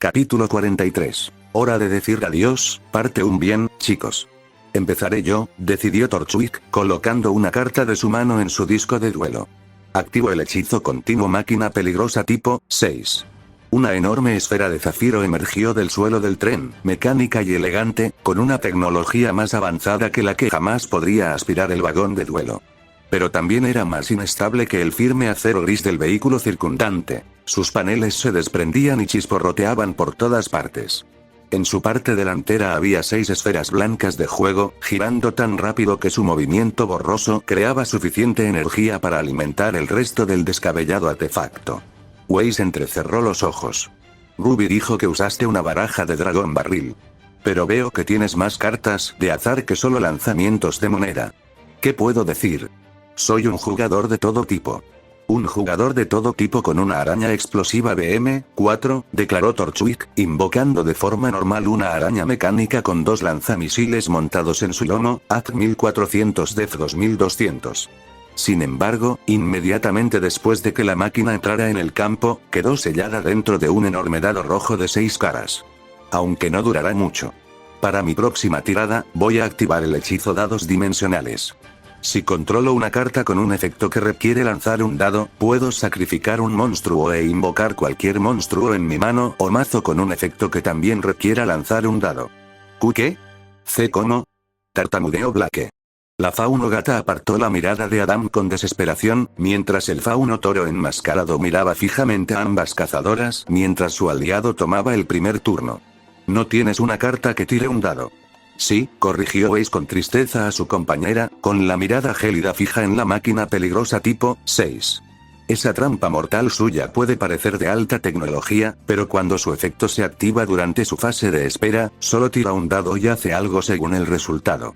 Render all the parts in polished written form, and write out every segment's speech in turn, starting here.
Capítulo 43. Hora de decir adiós, parte 1. Bien, chicos. Empezaré yo, decidió Torchwick, colocando una carta de su mano en su disco de duelo. Activo el hechizo continuo máquina peligrosa tipo 6. Una enorme esfera de zafiro emergió del suelo del tren, mecánica y elegante, con una tecnología más avanzada que la que jamás podría aspirar el vagón de duelo. Pero también era más inestable que el firme acero gris del vehículo circundante. Sus paneles se desprendían y chisporroteaban por todas partes. En su parte delantera había 6 esferas blancas de juego, girando tan rápido que su movimiento borroso creaba suficiente energía para alimentar el resto del descabellado artefacto. Weiss entrecerró los ojos. Ruby dijo que usaste una baraja de dragón barril. Pero veo que tienes más cartas de azar que solo lanzamientos de moneda. ¿Qué puedo decir? Soy un jugador de todo tipo. Un jugador de todo tipo con una araña explosiva BM-4, declaró Torchwick, invocando de forma normal una araña mecánica con 2 lanzamisiles montados en su lomo, AC 1400 Def 2200. Sin embargo, inmediatamente después de que la máquina entrara en el campo, quedó sellada dentro de un enorme dado rojo de 6 caras. Aunque no durará mucho. Para mi próxima tirada, voy a activar el hechizo dados dimensionales. Si controlo una carta con un efecto que requiere lanzar un dado, puedo sacrificar un monstruo e invocar cualquier monstruo en mi mano o mazo con un efecto que también requiera lanzar un dado. ¿Q qué? ¿C cómo? Tartamudeó Blake. La fauno gata apartó la mirada de Adam con desesperación, mientras el fauno toro enmascarado miraba fijamente a ambas cazadoras mientras su aliado tomaba el primer turno. No tienes una carta que tire un dado. Sí, corrigió Weiss con tristeza a su compañera, con la mirada gélida fija en la máquina peligrosa tipo 6. Esa trampa mortal suya puede parecer de alta tecnología, pero cuando su efecto se activa durante su fase de espera, solo tira un dado y hace algo según el resultado.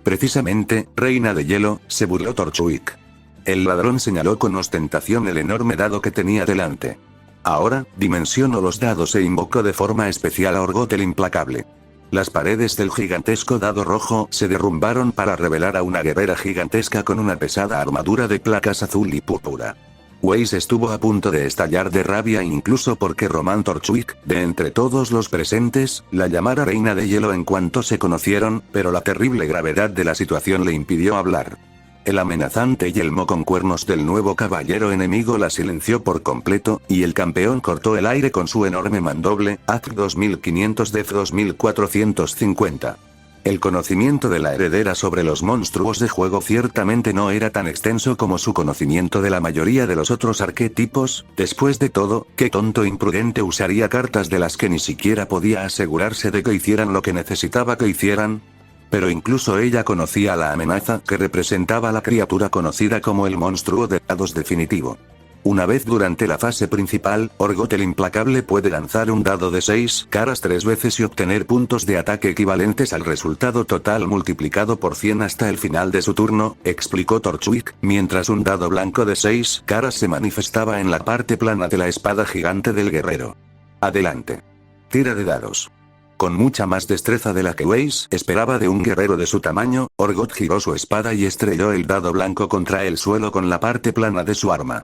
Precisamente, Reina de Hielo, se burló Torchwick. El ladrón señaló con ostentación el enorme dado que tenía delante. Ahora, dimensionó los dados e invocó de forma especial a Orgot el Implacable. Las paredes del gigantesco dado rojo se derrumbaron para revelar a una guerrera gigantesca con una pesada armadura de placas azul y púrpura. Weiss estuvo a punto de estallar de rabia incluso porque Roman Torchwick, de entre todos los presentes, la llamara Reina de Hielo en cuanto se conocieron, pero la terrible gravedad de la situación le impidió hablar. El amenazante yelmo con cuernos del nuevo caballero enemigo la silenció por completo, y el campeón cortó el aire con su enorme mandoble, AC 2500 Def 2450. El conocimiento de la heredera sobre los monstruos de juego ciertamente no era tan extenso como su conocimiento de la mayoría de los otros arquetipos. Después de todo, ¿qué tonto imprudente usaría cartas de las que ni siquiera podía asegurarse de que hicieran lo que necesitaba que hicieran? Pero incluso ella conocía la amenaza que representaba la criatura conocida como el monstruo de dados definitivo. Una vez durante la fase principal, Orgot el Implacable puede lanzar un dado de 6 caras 3 veces y obtener puntos de ataque equivalentes al resultado total multiplicado por 100 hasta el final de su turno, explicó Torchwick, mientras un dado blanco de 6 caras se manifestaba en la parte plana de la espada gigante del guerrero. Adelante. Tira de dados. Con mucha más destreza de la que Weiss esperaba de un guerrero de su tamaño, Orgot giró su espada y estrelló el dado blanco contra el suelo con la parte plana de su arma.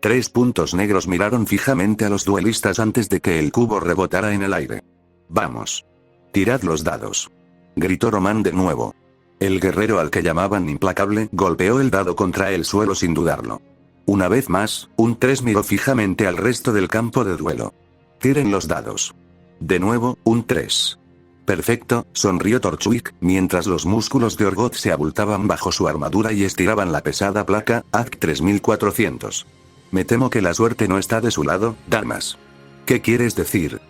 3 puntos negros miraron fijamente a los duelistas antes de que el cubo rebotara en el aire. Vamos. Tirad los dados. Gritó Roman de nuevo. El guerrero al que llamaban Implacable golpeó el dado contra el suelo sin dudarlo. Una vez más, un 3 miró fijamente al resto del campo de duelo. Tiren los dados. De nuevo, un 3. Perfecto, sonrió Torchwick, mientras los músculos de Orgot se abultaban bajo su armadura y estiraban la pesada placa, AC 3400. Me temo que la suerte no está de su lado, damas. ¿Qué quieres decir?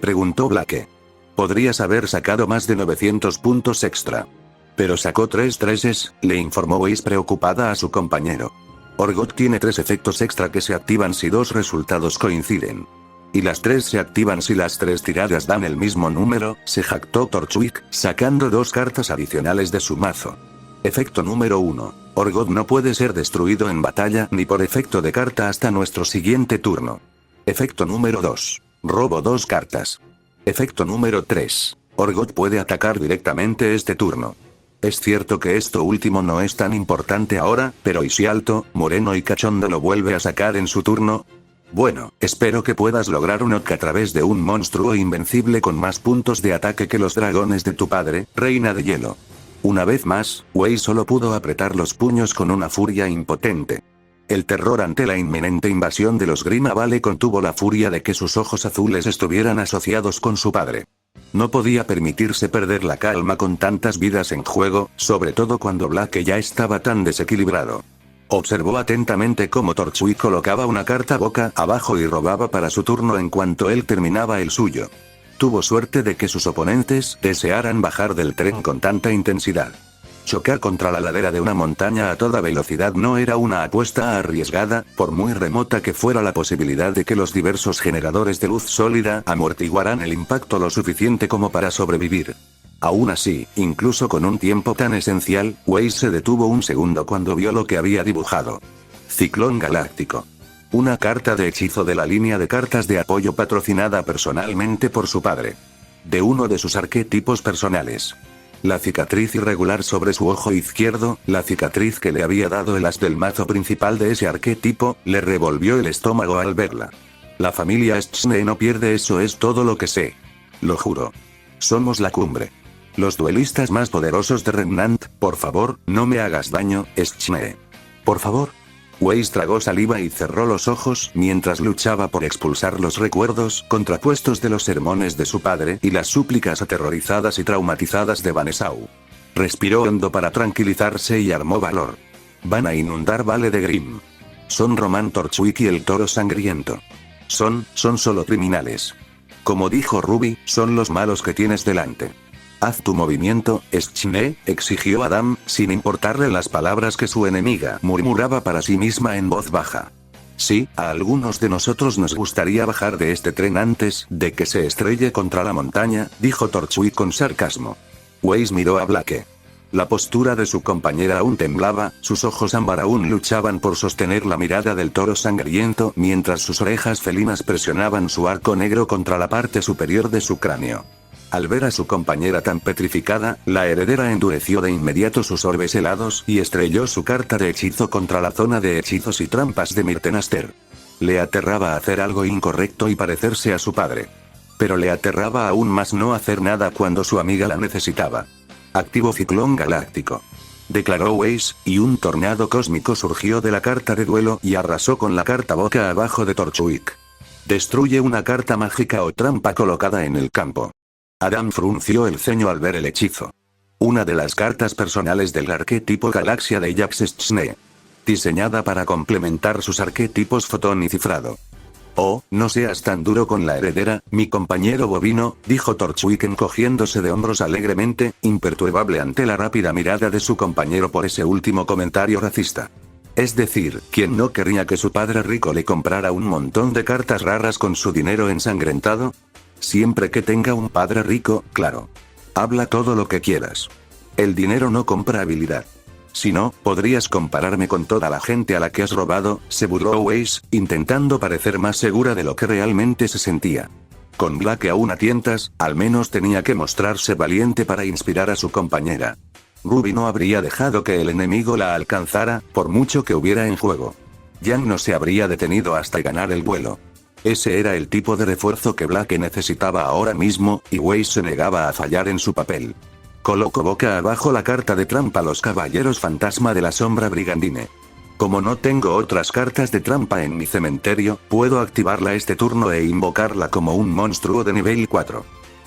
Preguntó Blake. Podrías haber sacado más de 900 puntos extra. Pero sacó 3 treses, le informó Weiss preocupada a su compañero. Orgot tiene 3 efectos extra que se activan si 2 resultados coinciden. Y las 3 se activan si las 3 tiradas dan el mismo número, se jactó Torchwick, sacando 2 cartas adicionales de su mazo. Efecto número 1. Orgot no puede ser destruido en batalla ni por efecto de carta hasta nuestro siguiente turno. Efecto número 2. Robo 2 cartas. Efecto número 3. Orgot puede atacar directamente este turno. Es cierto que esto último no es tan importante ahora, pero ¿y si alto, moreno y cachondo lo vuelve a sacar en su turno? Bueno, espero que puedas lograr un OK a través de un monstruo invencible con más puntos de ataque que los dragones de tu padre, reina de hielo. Una vez más, Wei solo pudo apretar los puños con una furia impotente. El terror ante la inminente invasión de los Grima Vale contuvo la furia de que sus ojos azules estuvieran asociados con su padre. No podía permitirse perder la calma con tantas vidas en juego, sobre todo cuando Black ya estaba tan desequilibrado. Observó atentamente cómo Torchwick colocaba una carta boca abajo y robaba para su turno en cuanto él terminaba el suyo. Tuvo suerte de que sus oponentes desearan bajar del tren con tanta intensidad. Chocar contra la ladera de una montaña a toda velocidad no era una apuesta arriesgada, por muy remota que fuera la posibilidad de que los diversos generadores de luz sólida amortiguaran el impacto lo suficiente como para sobrevivir. Aún así, incluso con un tiempo tan esencial, Wei se detuvo un segundo cuando vio lo que había dibujado. Ciclón Galáctico. Una carta de hechizo de la línea de cartas de apoyo patrocinada personalmente por su padre. De uno de sus arquetipos personales. La cicatriz irregular sobre su ojo izquierdo, la cicatriz que le había dado el as del mazo principal de ese arquetipo, le revolvió el estómago al verla. La familia Schne no pierde, eso es todo lo que sé. Lo juro. Somos la cumbre. Los duelistas más poderosos de Remnant, por favor, no me hagas daño, Schne. Por favor. Wei tragó saliva y cerró los ojos mientras luchaba por expulsar los recuerdos contrapuestos de los sermones de su padre y las súplicas aterrorizadas y traumatizadas de Vanessau. Respiró hondo para tranquilizarse y armó valor. Van a inundar Vale de Grim. Son Roman Torchwick y el Toro Sangriento. Son solo criminales. Como dijo Ruby, son los malos que tienes delante. Haz tu movimiento, Schne, exigió Adam, sin importarle las palabras que su enemiga murmuraba para sí misma en voz baja. Sí, a algunos de nosotros nos gustaría bajar de este tren antes de que se estrelle contra la montaña, dijo Torchwick con sarcasmo. Weiss miró a Blake. La postura de su compañera aún temblaba, sus ojos ámbar aún luchaban por sostener la mirada del Toro Sangriento mientras sus orejas felinas presionaban su arco negro contra la parte superior de su cráneo. Al ver a su compañera tan petrificada, la heredera endureció de inmediato sus orbes helados y estrelló su carta de hechizo contra la zona de hechizos y trampas de Myrtenaster. Le aterraba hacer algo incorrecto y parecerse a su padre. Pero le aterraba aún más no hacer nada cuando su amiga la necesitaba. Activo Ciclón Galáctico. Declaró Weiss, y un tornado cósmico surgió de la carta de duelo y arrasó con la carta boca abajo de Torchwick. Destruye una carta mágica o trampa colocada en el campo. Adam frunció el ceño al ver el hechizo. Una de las cartas personales del arquetipo Galaxia de Jax Schne. Diseñada para complementar sus arquetipos Fotón y Cifrado. Oh, no seas tan duro con la heredera, mi compañero bovino, dijo Torchwick encogiéndose de hombros alegremente, imperturbable ante la rápida mirada de su compañero por ese último comentario racista. Es decir, ¿quién no querría que su padre rico le comprara un montón de cartas raras con su dinero ensangrentado? Siempre que tenga un padre rico, claro. Habla todo lo que quieras. El dinero no compra habilidad. Si no, podrías compararme con toda la gente a la que has robado, se burló Weiss, intentando parecer más segura de lo que realmente se sentía. Con Black aún a tientas, al menos tenía que mostrarse valiente para inspirar a su compañera. Ruby no habría dejado que el enemigo la alcanzara, por mucho que hubiera en juego. Yang no se habría detenido hasta ganar el vuelo. Ese era el tipo de refuerzo que Black necesitaba ahora mismo, y Weiss se negaba a fallar en su papel. Colocó boca abajo la carta de trampa Los Caballeros Fantasma de la Sombra Brigandine. Como no tengo otras cartas de trampa en mi cementerio, puedo activarla este turno e invocarla como un monstruo de nivel 4.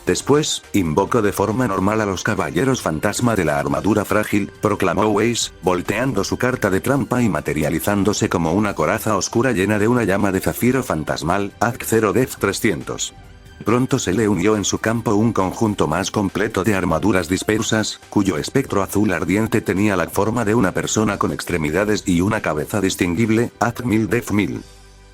Después, invoco de forma normal a los Caballeros Fantasma de la Armadura Frágil, proclamó Weiss, volteando su carta de trampa y materializándose como una coraza oscura llena de una llama de zafiro fantasmal, Act 0 Def 300. Pronto se le unió en su campo un conjunto más completo de armaduras dispersas, cuyo espectro azul ardiente tenía la forma de una persona con extremidades y una cabeza distinguible, Act 1000 Def 1000.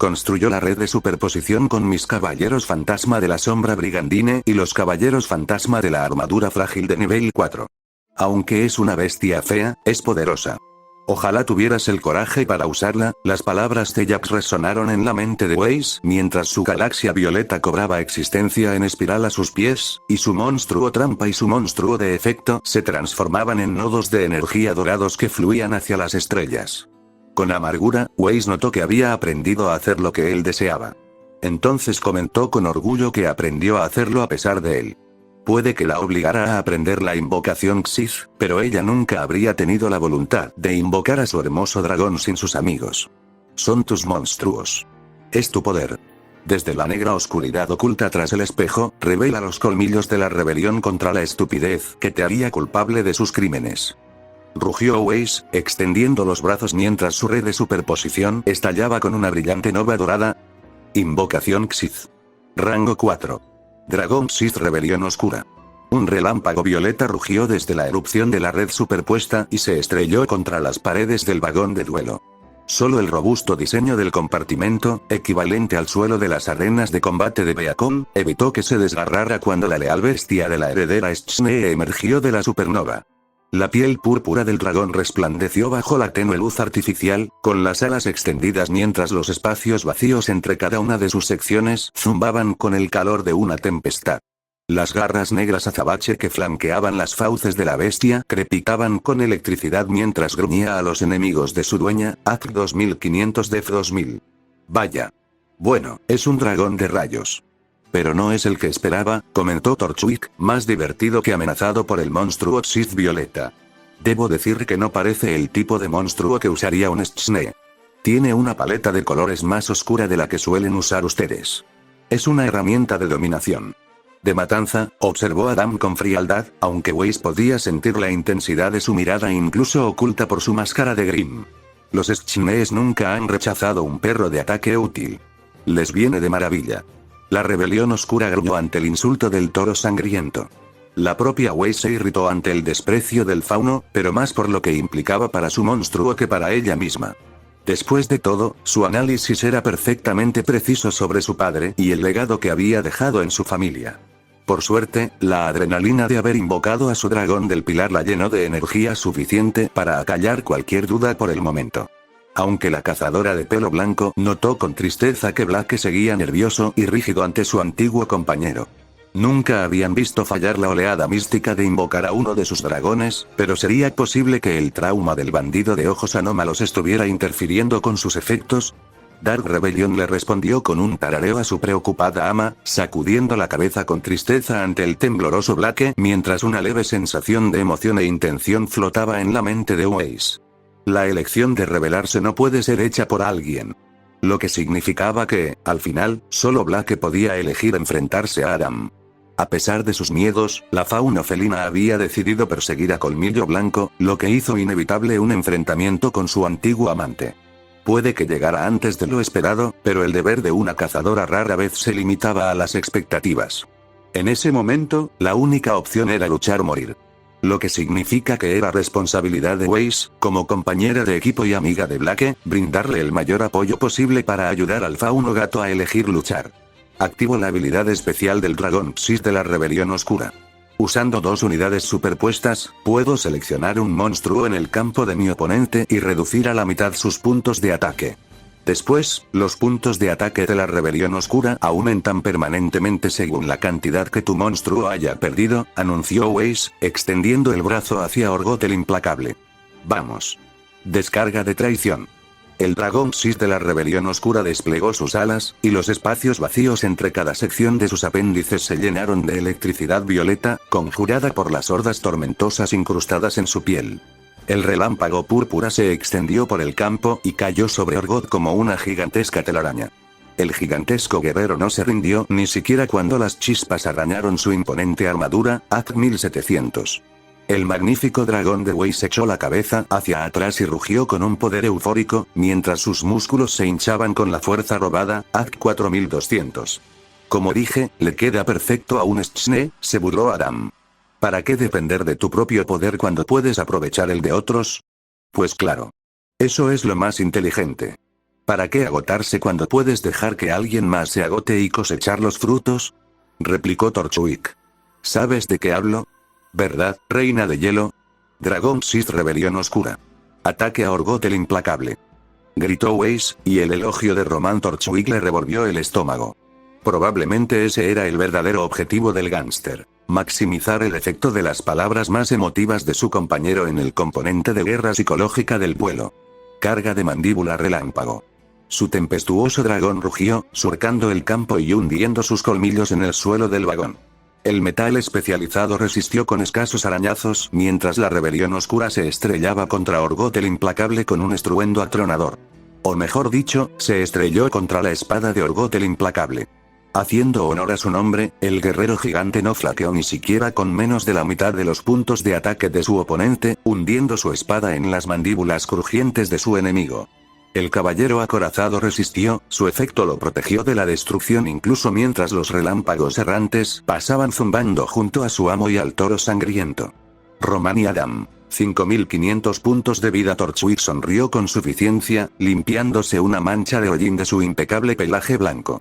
Construyó la red de superposición con mis Caballeros Fantasma de la Sombra Brigandine y los Caballeros Fantasma de la Armadura Frágil de nivel 4. Aunque es una bestia fea, es poderosa. Ojalá tuvieras el coraje para usarla, las palabras de Jax resonaron en la mente de Weiss mientras su galaxia violeta cobraba existencia en espiral a sus pies, y su monstruo trampa y su monstruo de efecto se transformaban en nodos de energía dorados que fluían hacia las estrellas. Con amargura, Weiss notó que había aprendido a hacer lo que él deseaba. Entonces comentó con orgullo que aprendió a hacerlo a pesar de él. Puede que la obligara a aprender la invocación Xyz, pero ella nunca habría tenido la voluntad de invocar a su hermoso dragón sin sus amigos. Son tus monstruos. Es tu poder. Desde la negra oscuridad oculta tras el espejo, revela los colmillos de la rebelión contra la estupidez que te haría culpable de sus crímenes. Rugió Weiss, extendiendo los brazos mientras su red de superposición estallaba con una brillante nova dorada. Invocación Xyz. Rango 4. Dragón Xyz Rebelión Oscura. Un relámpago violeta rugió desde la erupción de la red superpuesta y se estrelló contra las paredes del vagón de duelo. Solo el robusto diseño del compartimento, equivalente al suelo de las arenas de combate de Beacon, evitó que se desgarrara cuando la leal bestia de la heredera Schne emergió de la supernova. La piel púrpura del dragón resplandeció bajo la tenue luz artificial, con las alas extendidas mientras los espacios vacíos entre cada una de sus secciones zumbaban con el calor de una tempestad. Las garras negras azabache que flanqueaban las fauces de la bestia crepitaban con electricidad mientras gruñía a los enemigos de su dueña, AC 2500 Def 2000. Vaya. Bueno, es un dragón de rayos. Pero no es el que esperaba, comentó Torchwick, más divertido que amenazado por el monstruo Xyz Violeta. Debo decir que no parece el tipo de monstruo que usaría un Schne. Tiene una paleta de colores más oscura de la que suelen usar ustedes. Es una herramienta de dominación. De matanza, observó Adam con frialdad, aunque Weiss podía sentir la intensidad de su mirada incluso oculta por su máscara de Grimm. Los Schnees nunca han rechazado un perro de ataque útil. Les viene de maravilla. La rebelión oscura gruñó ante el insulto del toro sangriento. La propia Weiss se irritó ante el desprecio del fauno, pero más por lo que implicaba para su monstruo que para ella misma. Después de todo, su análisis era perfectamente preciso sobre su padre y el legado que había dejado en su familia. Por suerte, la adrenalina de haber invocado a su dragón del pilar la llenó de energía suficiente para acallar cualquier duda por el momento. Aunque la cazadora de pelo blanco notó con tristeza que Blake seguía nervioso y rígido ante su antiguo compañero. Nunca habían visto fallar la oleada mística de invocar a uno de sus dragones, pero sería posible que el trauma del bandido de ojos anómalos estuviera interfiriendo con sus efectos. Dark Rebellion le respondió con un tarareo a su preocupada ama, sacudiendo la cabeza con tristeza ante el tembloroso Blake, mientras una leve sensación de emoción e intención flotaba en la mente de Weiss. La elección de rebelarse no puede ser hecha por alguien. Lo que significaba que, al final, solo Blake podía elegir enfrentarse a Adam. A pesar de sus miedos, la fauna felina había decidido perseguir a Colmillo Blanco, lo que hizo inevitable un enfrentamiento con su antiguo amante. Puede que llegara antes de lo esperado, pero el deber de una cazadora rara vez se limitaba a las expectativas. En ese momento, la única opción era luchar o morir. Lo que significa que era responsabilidad de Weiss, como compañera de equipo y amiga de Blake, brindarle el mayor apoyo posible para ayudar al fauno gato a elegir luchar. Activo la habilidad especial del dragón Xyz de la Rebelión Oscura. Usando dos unidades superpuestas, puedo seleccionar un monstruo en el campo de mi oponente y reducir a la mitad sus puntos de ataque. Después, los puntos de ataque de la Rebelión Oscura aumentan permanentemente según la cantidad que tu monstruo haya perdido, anunció Weiss, extendiendo el brazo hacia Orgot el Implacable. Vamos. Descarga de traición. El dragón Xyz de la Rebelión Oscura desplegó sus alas, y los espacios vacíos entre cada sección de sus apéndices se llenaron de electricidad violeta, conjurada por las hordas tormentosas incrustadas en su piel. El relámpago púrpura se extendió por el campo y cayó sobre Orgot como una gigantesca telaraña. El gigantesco guerrero no se rindió ni siquiera cuando las chispas arañaron su imponente armadura, AC 1700. El magnífico dragón de Weiss echó la cabeza hacia atrás y rugió con un poder eufórico, mientras sus músculos se hinchaban con la fuerza robada, AC 4200. Como dije, le queda perfecto a un Schne, se burló Adam. ¿Para qué depender de tu propio poder cuando puedes aprovechar el de otros? Pues claro. Eso es lo más inteligente. ¿Para qué agotarse cuando puedes dejar que alguien más se agote y cosechar los frutos? Replicó Torchwick. ¿Sabes de qué hablo? ¿Verdad, reina de hielo? Dragón Xyz Rebelión Oscura. Ataque a Orgot el Implacable. Gritó Weiss, y el elogio de Roman Torchwick le revolvió el estómago. Probablemente ese era el verdadero objetivo del gángster. Maximizar el efecto de las palabras más emotivas de su compañero en el componente de guerra psicológica del duelo. carga de mandíbula relámpago. Su tempestuoso dragón rugió, surcando el campo y hundiendo sus colmillos en el suelo del vagón. El metal especializado resistió con escasos arañazos mientras la rebelión oscura se estrellaba contra Orgot el implacable con un estruendo atronador. O mejor dicho, se estrelló contra la espada de Orgot el implacable. Haciendo honor a su nombre, el guerrero gigante no flaqueó ni siquiera con menos de la mitad de los puntos de ataque de su oponente, hundiendo su espada en las mandíbulas crujientes de su enemigo. El caballero acorazado resistió, su efecto lo protegió de la destrucción incluso mientras los relámpagos errantes pasaban zumbando junto a su amo y al toro sangriento. Roman y Adam. 5500 puntos de vida. Torchwick sonrió con suficiencia, limpiándose una mancha de hollín de su impecable pelaje blanco.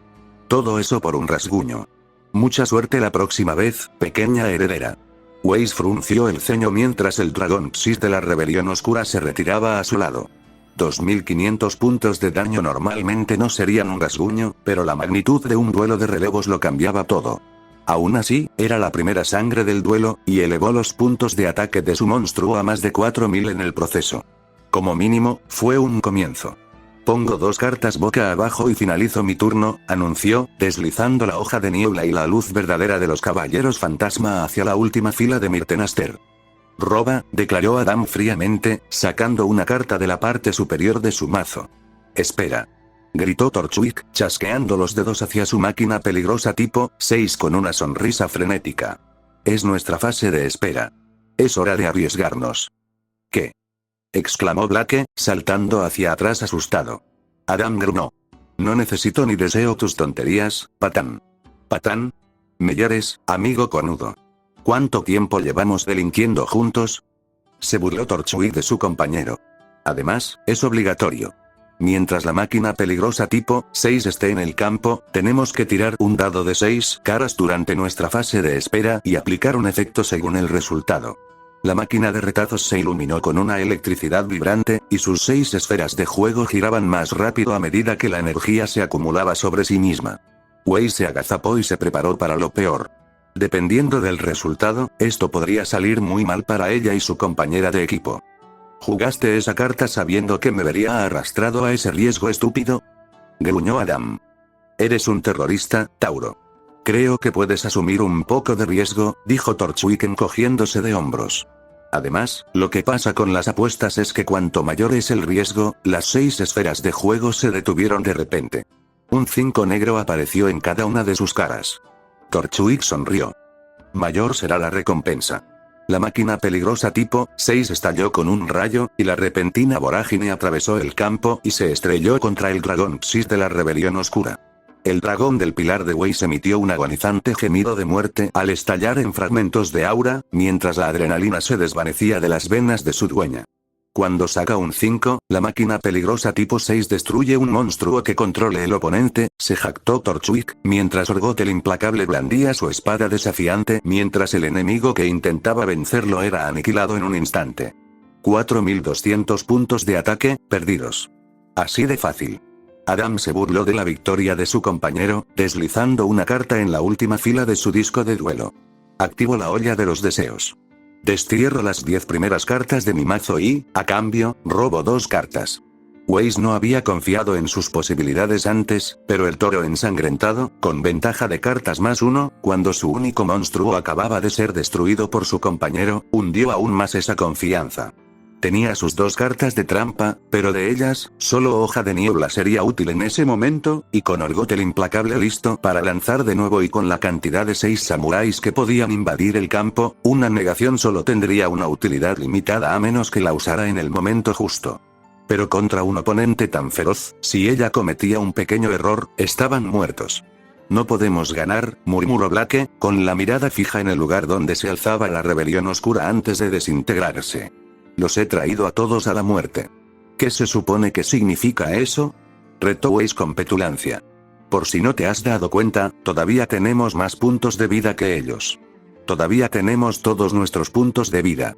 Todo eso por un rasguño. Mucha suerte la próxima vez, pequeña heredera. Weiss frunció el ceño mientras el dragón Xyz de la rebelión oscura se retiraba a su lado. 2500 puntos de daño normalmente no serían un rasguño, pero la magnitud de un duelo de relevos lo cambiaba todo. Aún así, era la primera sangre del duelo, y elevó los puntos de ataque de su monstruo a más de 4000 en el proceso. Como mínimo, fue un comienzo. Pongo 2 cartas boca abajo y finalizo mi turno, anunció, deslizando la hoja de niebla y la luz verdadera de los caballeros fantasma hacia la última fila de Mirtenaster. Roba, declaró Adam fríamente, sacando una carta de la parte superior de su mazo. Espera. Gritó Torchwick, chasqueando los dedos hacia su máquina peligrosa tipo 6 con una sonrisa frenética. Es nuestra fase de espera. Es hora de arriesgarnos. ¿Qué? Exclamó Blake, saltando hacia atrás asustado. Adam gruñó. No necesito ni deseo tus tonterías, patán. ¿Patán? ¿Me hieres, amigo conudo? ¿Cuánto tiempo llevamos delinquiendo juntos? Se burló Torchwick de su compañero. Además, es obligatorio. Mientras la máquina peligrosa tipo 6 esté en el campo, tenemos que tirar un dado de 6 caras durante nuestra fase de espera y aplicar un efecto según el resultado. La máquina de retazos se iluminó con una electricidad vibrante, y sus 6 esferas de juego giraban más rápido a medida que la energía se acumulaba sobre sí misma. Weiss se agazapó y se preparó para lo peor. Dependiendo del resultado, esto podría salir muy mal para ella y su compañera de equipo. ¿Jugaste esa carta sabiendo que me vería arrastrado a ese riesgo estúpido? Gruñó Adam. Eres un terrorista, Tauro. Creo que puedes asumir un poco de riesgo, dijo Torchwick encogiéndose de hombros. Además, lo que pasa con las apuestas es que cuanto mayor es el riesgo, las 6 esferas de juego se detuvieron de repente. Un 5 negro apareció en cada una de sus caras. Torchwick sonrió. Mayor será la recompensa. La máquina peligrosa tipo 6 estalló con un rayo, y la repentina vorágine atravesó el campo y se estrelló contra el dragón Xyz de la rebelión oscura. El dragón del pilar de Weiss emitió un agonizante gemido de muerte al estallar en fragmentos de aura, mientras la adrenalina se desvanecía de las venas de su dueña. Cuando saca un 5, la máquina peligrosa tipo 6 destruye un monstruo que controle el oponente, se jactó Torchwick, mientras Orgot el implacable blandía su espada desafiante mientras el enemigo que intentaba vencerlo era aniquilado en un instante. 4200 puntos de ataque, perdidos. Así de fácil. Adam se burló de la victoria de su compañero, deslizando una carta en la última fila de su disco de duelo. Activo la olla de los deseos. Destierro las 10 primeras cartas de mi mazo y, a cambio, robo 2 cartas. Weiss no había confiado en sus posibilidades antes, pero el toro ensangrentado, con ventaja de cartas +1, cuando su único monstruo acababa de ser destruido por su compañero, hundió aún más esa confianza. Tenía sus 2 cartas de trampa, pero de ellas, solo hoja de niebla sería útil en ese momento, y con Orgot el implacable listo para lanzar de nuevo y con la cantidad de 6 samuráis que podían invadir el campo, una negación solo tendría una utilidad limitada a menos que la usara en el momento justo. Pero contra un oponente tan feroz, si ella cometía un pequeño error, estaban muertos. No podemos ganar, murmuró Blake, con la mirada fija en el lugar donde se alzaba la rebelión oscura antes de desintegrarse. Los he traído a todos a la muerte. ¿Qué se supone que significa eso? Retó Weiss con petulancia. Por si no te has dado cuenta, todavía tenemos más puntos de vida que ellos. Todavía tenemos todos nuestros puntos de vida.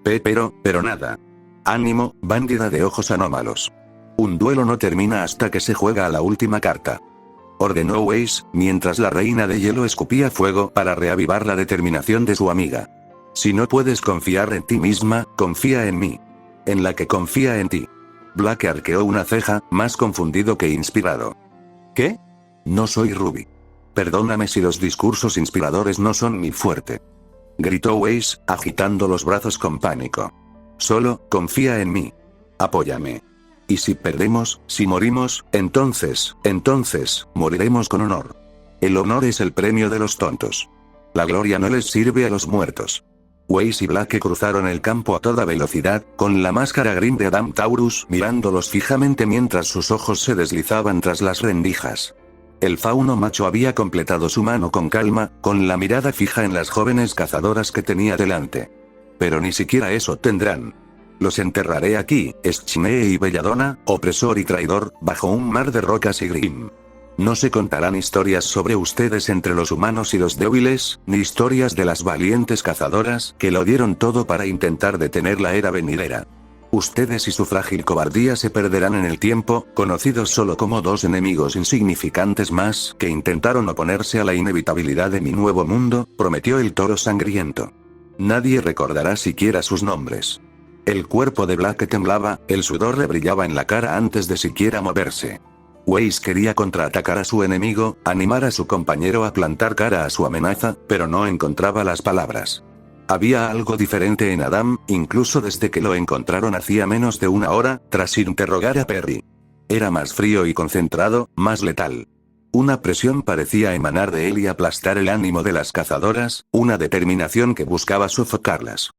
Pero nada. Ánimo, bandida de ojos anómalos. Un duelo no termina hasta que se juega a la última carta. Ordenó Weiss, mientras la reina de hielo escupía fuego para reavivar la determinación de su amiga. Si no puedes confiar en ti misma, confía en mí. En la que confía en ti. Black arqueó una ceja, más confundido que inspirado. ¿Qué? No soy Ruby. Perdóname si los discursos inspiradores no son mi fuerte. Gritó Weiss, agitando los brazos con pánico. Solo, confía en mí. Apóyame. Y si perdemos, si morimos, entonces, moriremos con honor. El honor es el premio de los tontos. La gloria no les sirve a los muertos. Weiss y Black cruzaron el campo a toda velocidad, con la máscara grim de Adam Taurus mirándolos fijamente mientras sus ojos se deslizaban tras las rendijas. El fauno macho había completado su mano con calma, con la mirada fija en las jóvenes cazadoras que tenía delante. Pero ni siquiera eso tendrán. Los enterraré aquí, Schnee y Belladonna, opresor y traidor, bajo un mar de rocas y grim. No se contarán historias sobre ustedes entre los humanos y los débiles, ni historias de las valientes cazadoras que lo dieron todo para intentar detener la era venidera. Ustedes y su frágil cobardía se perderán en el tiempo, conocidos solo como dos enemigos insignificantes más que intentaron oponerse a la inevitabilidad de mi nuevo mundo, prometió el toro sangriento. Nadie recordará siquiera sus nombres. El cuerpo de Black temblaba, el sudor le brillaba en la cara antes de siquiera moverse. Weiss quería contraatacar a su enemigo, animar a su compañero a plantar cara a su amenaza, pero no encontraba las palabras. Había algo diferente en Adam, incluso desde que lo encontraron hacía menos de una hora, tras interrogar a Perry. Era más frío y concentrado, más letal. Una presión parecía emanar de él y aplastar el ánimo de las cazadoras, una determinación que buscaba sofocarlas.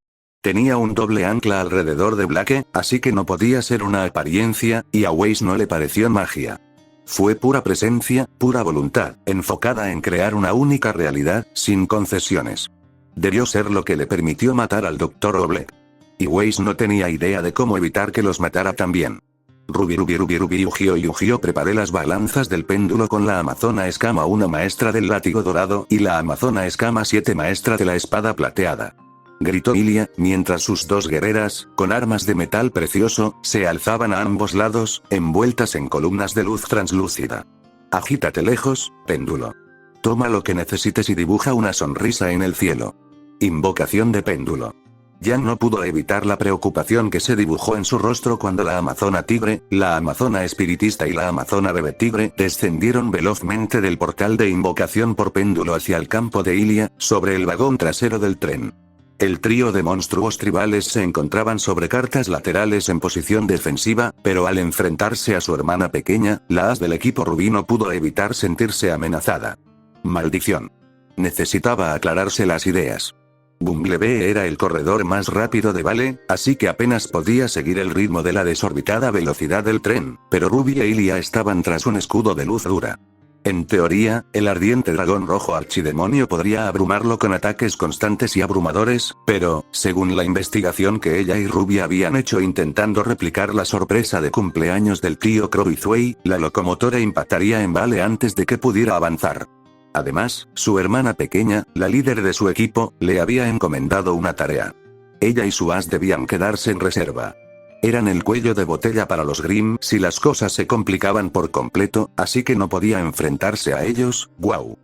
Tenía un doble ancla alrededor de Black, así que no podía ser una apariencia, y a Weiss no le pareció magia. Fue pura presencia, pura voluntad, enfocada en crear una única realidad, sin concesiones. Debió ser lo que le permitió matar al Dr. Oblek. Y Weiss no tenía idea de cómo evitar que los matara también. Ruby, Ujió, preparé las balanzas del péndulo con la Amazona Escama, una maestra del látigo dorado, y la Amazona Escama 7, maestra de la espada plateada. Gritó Ilia, mientras sus dos guerreras, con armas de metal precioso, se alzaban a ambos lados, envueltas en columnas de luz translúcida. Agítate lejos, péndulo. Toma lo que necesites y dibuja una sonrisa en el cielo. Invocación de péndulo. Jan no pudo evitar la preocupación que se dibujó en su rostro cuando la Amazona Tigre, la Amazona Espiritista y la Amazona Bebé Tigre descendieron velozmente del portal de invocación por péndulo hacia el campo de Ilia, sobre el vagón trasero del tren. El trío de monstruos tribales se encontraban sobre cartas laterales en posición defensiva, pero al enfrentarse a su hermana pequeña, la as del equipo Rubí no pudo evitar sentirse amenazada. Maldición. Necesitaba aclararse las ideas. Bumblebee era el corredor más rápido de Vale, así que apenas podía seguir el ritmo de la desorbitada velocidad del tren, pero Ruby e Ilia estaban tras un escudo de luz dura. En teoría, el ardiente dragón rojo archidemonio podría abrumarlo con ataques constantes y abrumadores, pero, según la investigación que ella y Ruby habían hecho intentando replicar la sorpresa de cumpleaños del tío Croizway, la locomotora impactaría en Vale antes de que pudiera avanzar. Además, su hermana pequeña, la líder de su equipo, le había encomendado una tarea. Ella y su as debían quedarse en reserva. Eran el cuello de botella para los Grimm si las cosas se complicaban por completo, así que no podía enfrentarse a ellos. ¡Guau!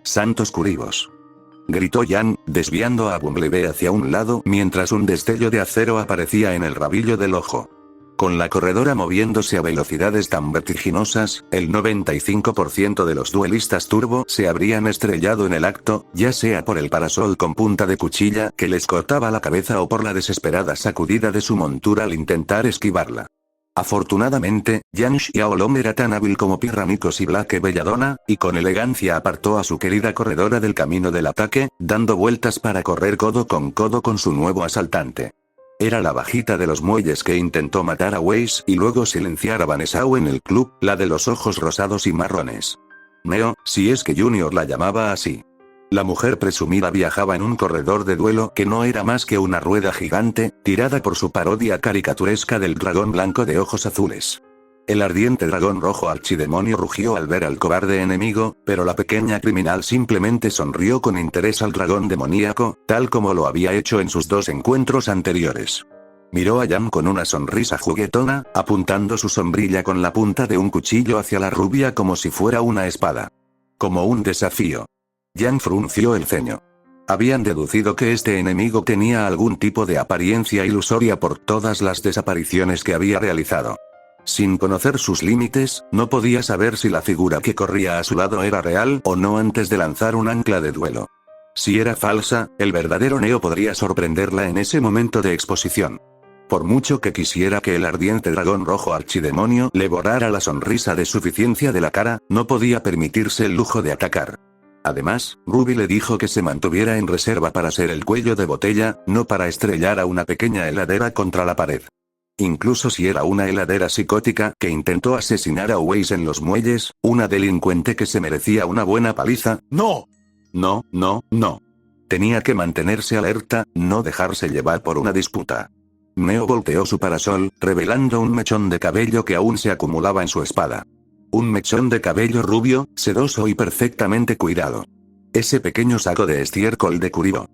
¡Santos curibos! Gritó Jan, desviando a Bumblebee hacia un lado mientras un destello de acero aparecía en el rabillo del ojo. Con la corredora moviéndose a velocidades tan vertiginosas, el 95% de los duelistas turbo se habrían estrellado en el acto, ya sea por el parasol con punta de cuchilla que les cortaba la cabeza o por la desesperada sacudida de su montura al intentar esquivarla. Afortunadamente, Jan Xiaolong era tan hábil como Pirramicos y Black Belladonna, y con elegancia apartó a su querida corredora del camino del ataque, dando vueltas para correr codo con su nuevo asaltante. Era la bajita de los muelles que intentó matar a Weiss y luego silenciar a Vanessau en el club, la de los ojos rosados y marrones. Neo, si es que Junior la llamaba así. La mujer presumida viajaba en un corredor de duelo que no era más que una rueda gigante, tirada por su parodia caricaturesca del dragón blanco de ojos azules. El ardiente dragón rojo archidemonio rugió al ver al cobarde enemigo, pero la pequeña criminal simplemente sonrió con interés al dragón demoníaco, tal como lo había hecho en sus dos encuentros anteriores. Miró a Jan con una sonrisa juguetona, apuntando su sombrilla con la punta de un cuchillo hacia la rubia como si fuera una espada. Como un desafío. Jan frunció el ceño. Habían deducido que este enemigo tenía algún tipo de apariencia ilusoria por todas las desapariciones que había realizado. Sin conocer sus límites, no podía saber si la figura que corría a su lado era real o no antes de lanzar un ancla de duelo. Si era falsa, el verdadero Neo podría sorprenderla en ese momento de exposición. Por mucho que quisiera que el ardiente dragón rojo archidemonio le borrara la sonrisa de suficiencia de la cara, no podía permitirse el lujo de atacar. Además, Ruby le dijo que se mantuviera en reserva para ser el cuello de botella, no para estrellar a una pequeña heladera contra la pared. Incluso si era una heladera psicótica que intentó asesinar a Weiss en los muelles, una delincuente que se merecía una buena paliza, ¡no! No, no, no. Tenía que mantenerse alerta, no dejarse llevar por una disputa. Neo volteó su parasol, revelando un mechón de cabello que aún se acumulaba en su espada. Un mechón de cabello rubio, sedoso y perfectamente cuidado. Ese pequeño saco de estiércol de Kuribo.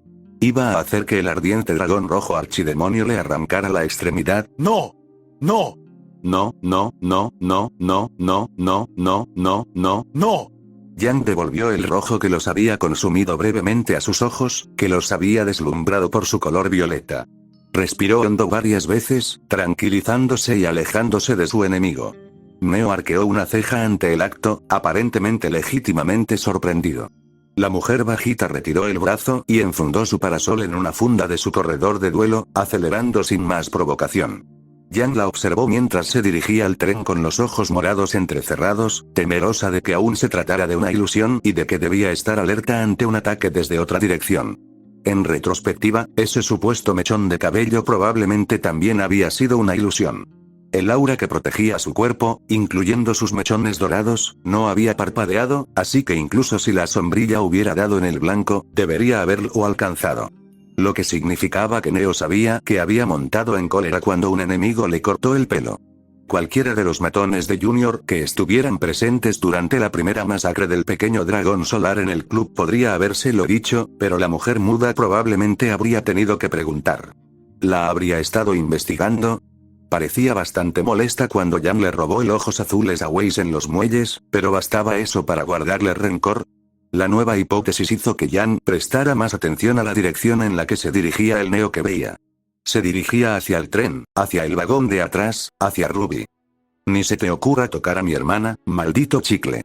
Iba a hacer que el ardiente dragón rojo archidemonio le arrancara la extremidad. ¡No! ¡No! No, no, no, no, no, no, no, no, no, no, no. Yang devolvió el rojo que los había consumido brevemente a sus ojos, que los había deslumbrado por su color violeta. Respiró hondo varias veces, tranquilizándose y alejándose de su enemigo. Neo arqueó una ceja ante el acto, aparentemente legítimamente sorprendido. La mujer bajita retiró el brazo y enfundó su parasol en una funda de su corredor de duelo, acelerando sin más provocación. Yang la observó mientras se dirigía al tren con los ojos morados entrecerrados, temerosa de que aún se tratara de una ilusión y de que debía estar alerta ante un ataque desde otra dirección. En retrospectiva, ese supuesto mechón de cabello probablemente también había sido una ilusión. El aura que protegía su cuerpo, incluyendo sus mechones dorados, no había parpadeado, así que incluso si la sombrilla hubiera dado en el blanco, debería haberlo alcanzado. Lo que significaba que Neo sabía que había montado en cólera cuando un enemigo le cortó el pelo. Cualquiera de los matones de Junior que estuvieran presentes durante la primera masacre del pequeño dragón solar en el club podría habérselo dicho, pero la mujer muda probablemente habría tenido que preguntar. ¿La habría estado investigando? Parecía bastante molesta cuando Yang le robó el ojos azules a Weiss en los muelles, pero ¿bastaba eso para guardarle rencor? La nueva hipótesis hizo que Yang prestara más atención a la dirección en la que se dirigía el Neo que veía. Se dirigía hacia el tren, hacia el vagón de atrás, hacia Ruby. Ni se te ocurra tocar a mi hermana, maldito chicle.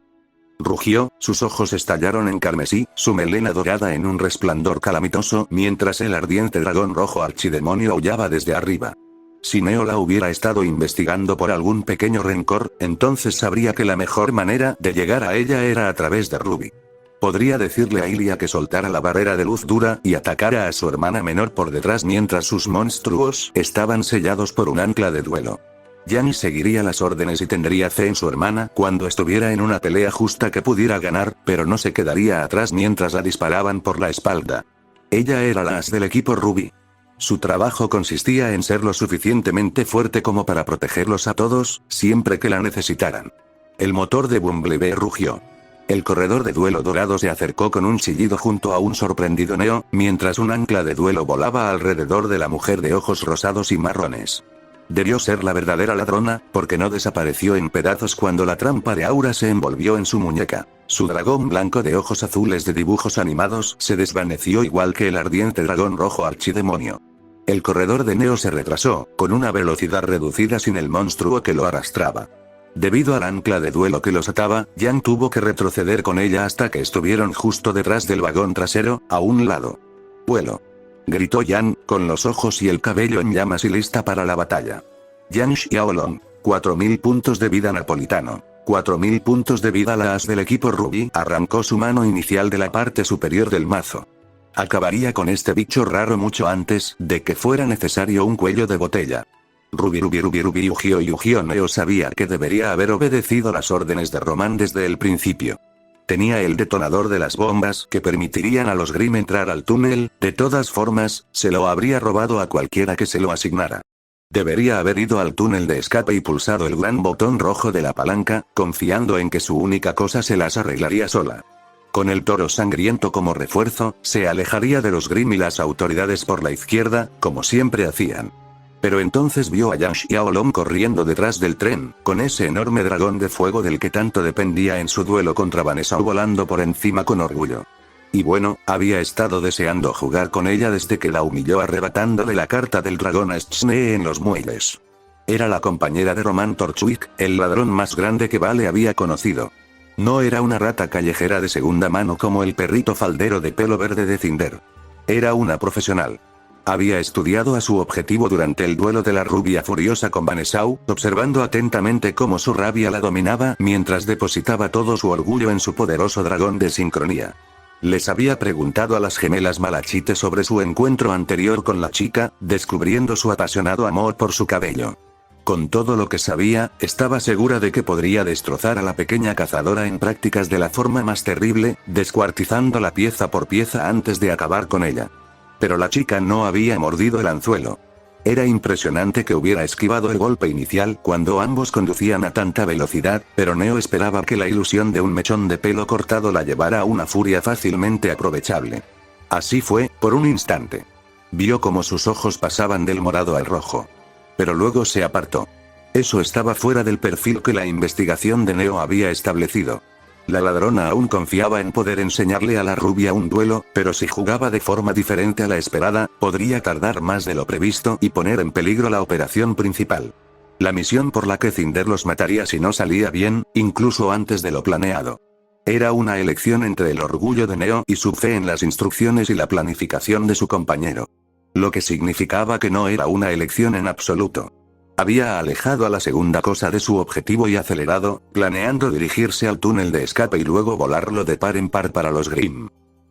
Rugió, sus ojos estallaron en carmesí, su melena dorada en un resplandor calamitoso, mientras el ardiente dragón rojo archidemonio aullaba desde arriba. Si Neo la hubiera estado investigando por algún pequeño rencor, entonces sabría que la mejor manera de llegar a ella era a través de Ruby. Podría decirle a Ilia que soltara la barrera de luz dura y atacara a su hermana menor por detrás mientras sus monstruos estaban sellados por un ancla de duelo. Yang seguiría las órdenes y tendría fe en su hermana cuando estuviera en una pelea justa que pudiera ganar, pero no se quedaría atrás mientras la disparaban por la espalda. Ella era la as del equipo Ruby. Su trabajo consistía en ser lo suficientemente fuerte como para protegerlos a todos, siempre que la necesitaran. El motor de Bumblebee rugió. El corredor de duelo dorado se acercó con un chillido junto a un sorprendido Neo, mientras un ancla de duelo volaba alrededor de la mujer de ojos rosados y marrones. Debió ser la verdadera ladrona, porque no desapareció en pedazos cuando la trampa de aura se envolvió en su muñeca. Su dragón blanco de ojos azules de dibujos animados se desvaneció igual que el ardiente dragón rojo archidemonio. El corredor de Neo se retrasó, con una velocidad reducida sin el monstruo que lo arrastraba. Debido al ancla de duelo que los ataba, Yang tuvo que retroceder con ella hasta que estuvieron justo detrás del vagón trasero, a un lado. ¡Vuelo!, gritó Yang, con los ojos y el cabello en llamas y lista para la batalla. Yang Xiaolong, 4000 puntos de vida napolitano. 4000 puntos de vida. La as del equipo Ruby arrancó su mano inicial de la parte superior del mazo. Acabaría con este bicho raro mucho antes de que fuera necesario un cuello de botella. Ruby Yu-Gi-Oh! Neo sabía que debería haber obedecido las órdenes de Roman desde el principio. Tenía el detonador de las bombas que permitirían a los Grimm entrar al túnel, de todas formas, se lo habría robado a cualquiera que se lo asignara. Debería haber ido al túnel de escape y pulsado el gran botón rojo de la palanca, confiando en que su única cosa se las arreglaría sola. Con el toro sangriento como refuerzo, se alejaría de los Grimm y las autoridades por la izquierda, como siempre hacían. Pero entonces vio a Yang Xiaolong corriendo detrás del tren, con ese enorme dragón de fuego del que tanto dependía en su duelo contra Vanessa volando por encima con orgullo. Y bueno, había estado deseando jugar con ella desde que la humilló arrebatándole la carta del dragón a Schnee en los muelles. Era la compañera de Roman Torchwick, el ladrón más grande que Vale había conocido. No era una rata callejera de segunda mano como el perrito faldero de pelo verde de Cinder. Era una profesional. Había estudiado a su objetivo durante el duelo de la rubia furiosa con Vanessau, observando atentamente cómo su rabia la dominaba mientras depositaba todo su orgullo en su poderoso dragón de sincronía. Les había preguntado a las gemelas Malachite sobre su encuentro anterior con la chica, descubriendo su apasionado amor por su cabello. Con todo lo que sabía, estaba segura de que podría destrozar a la pequeña cazadora en prácticas de la forma más terrible, descuartizándola pieza por pieza antes de acabar con ella. Pero la chica no había mordido el anzuelo. Era impresionante que hubiera esquivado el golpe inicial cuando ambos conducían a tanta velocidad, pero Neo esperaba que la ilusión de un mechón de pelo cortado la llevara a una furia fácilmente aprovechable. Así fue, por un instante. Vio cómo sus ojos pasaban del morado al rojo. Pero luego se apartó. Eso estaba fuera del perfil que la investigación de Neo había establecido. La ladrona aún confiaba en poder enseñarle a la rubia un duelo, pero si jugaba de forma diferente a la esperada, podría tardar más de lo previsto y poner en peligro la operación principal. La misión por la que Cinder los mataría si no salía bien, incluso antes de lo planeado. Era una elección entre el orgullo de Neo y su fe en las instrucciones y la planificación de su compañero. Lo que significaba que no era una elección en absoluto. Había alejado a la segunda cosa de su objetivo y acelerado, planeando dirigirse al túnel de escape y luego volarlo de par en par para los Grimm.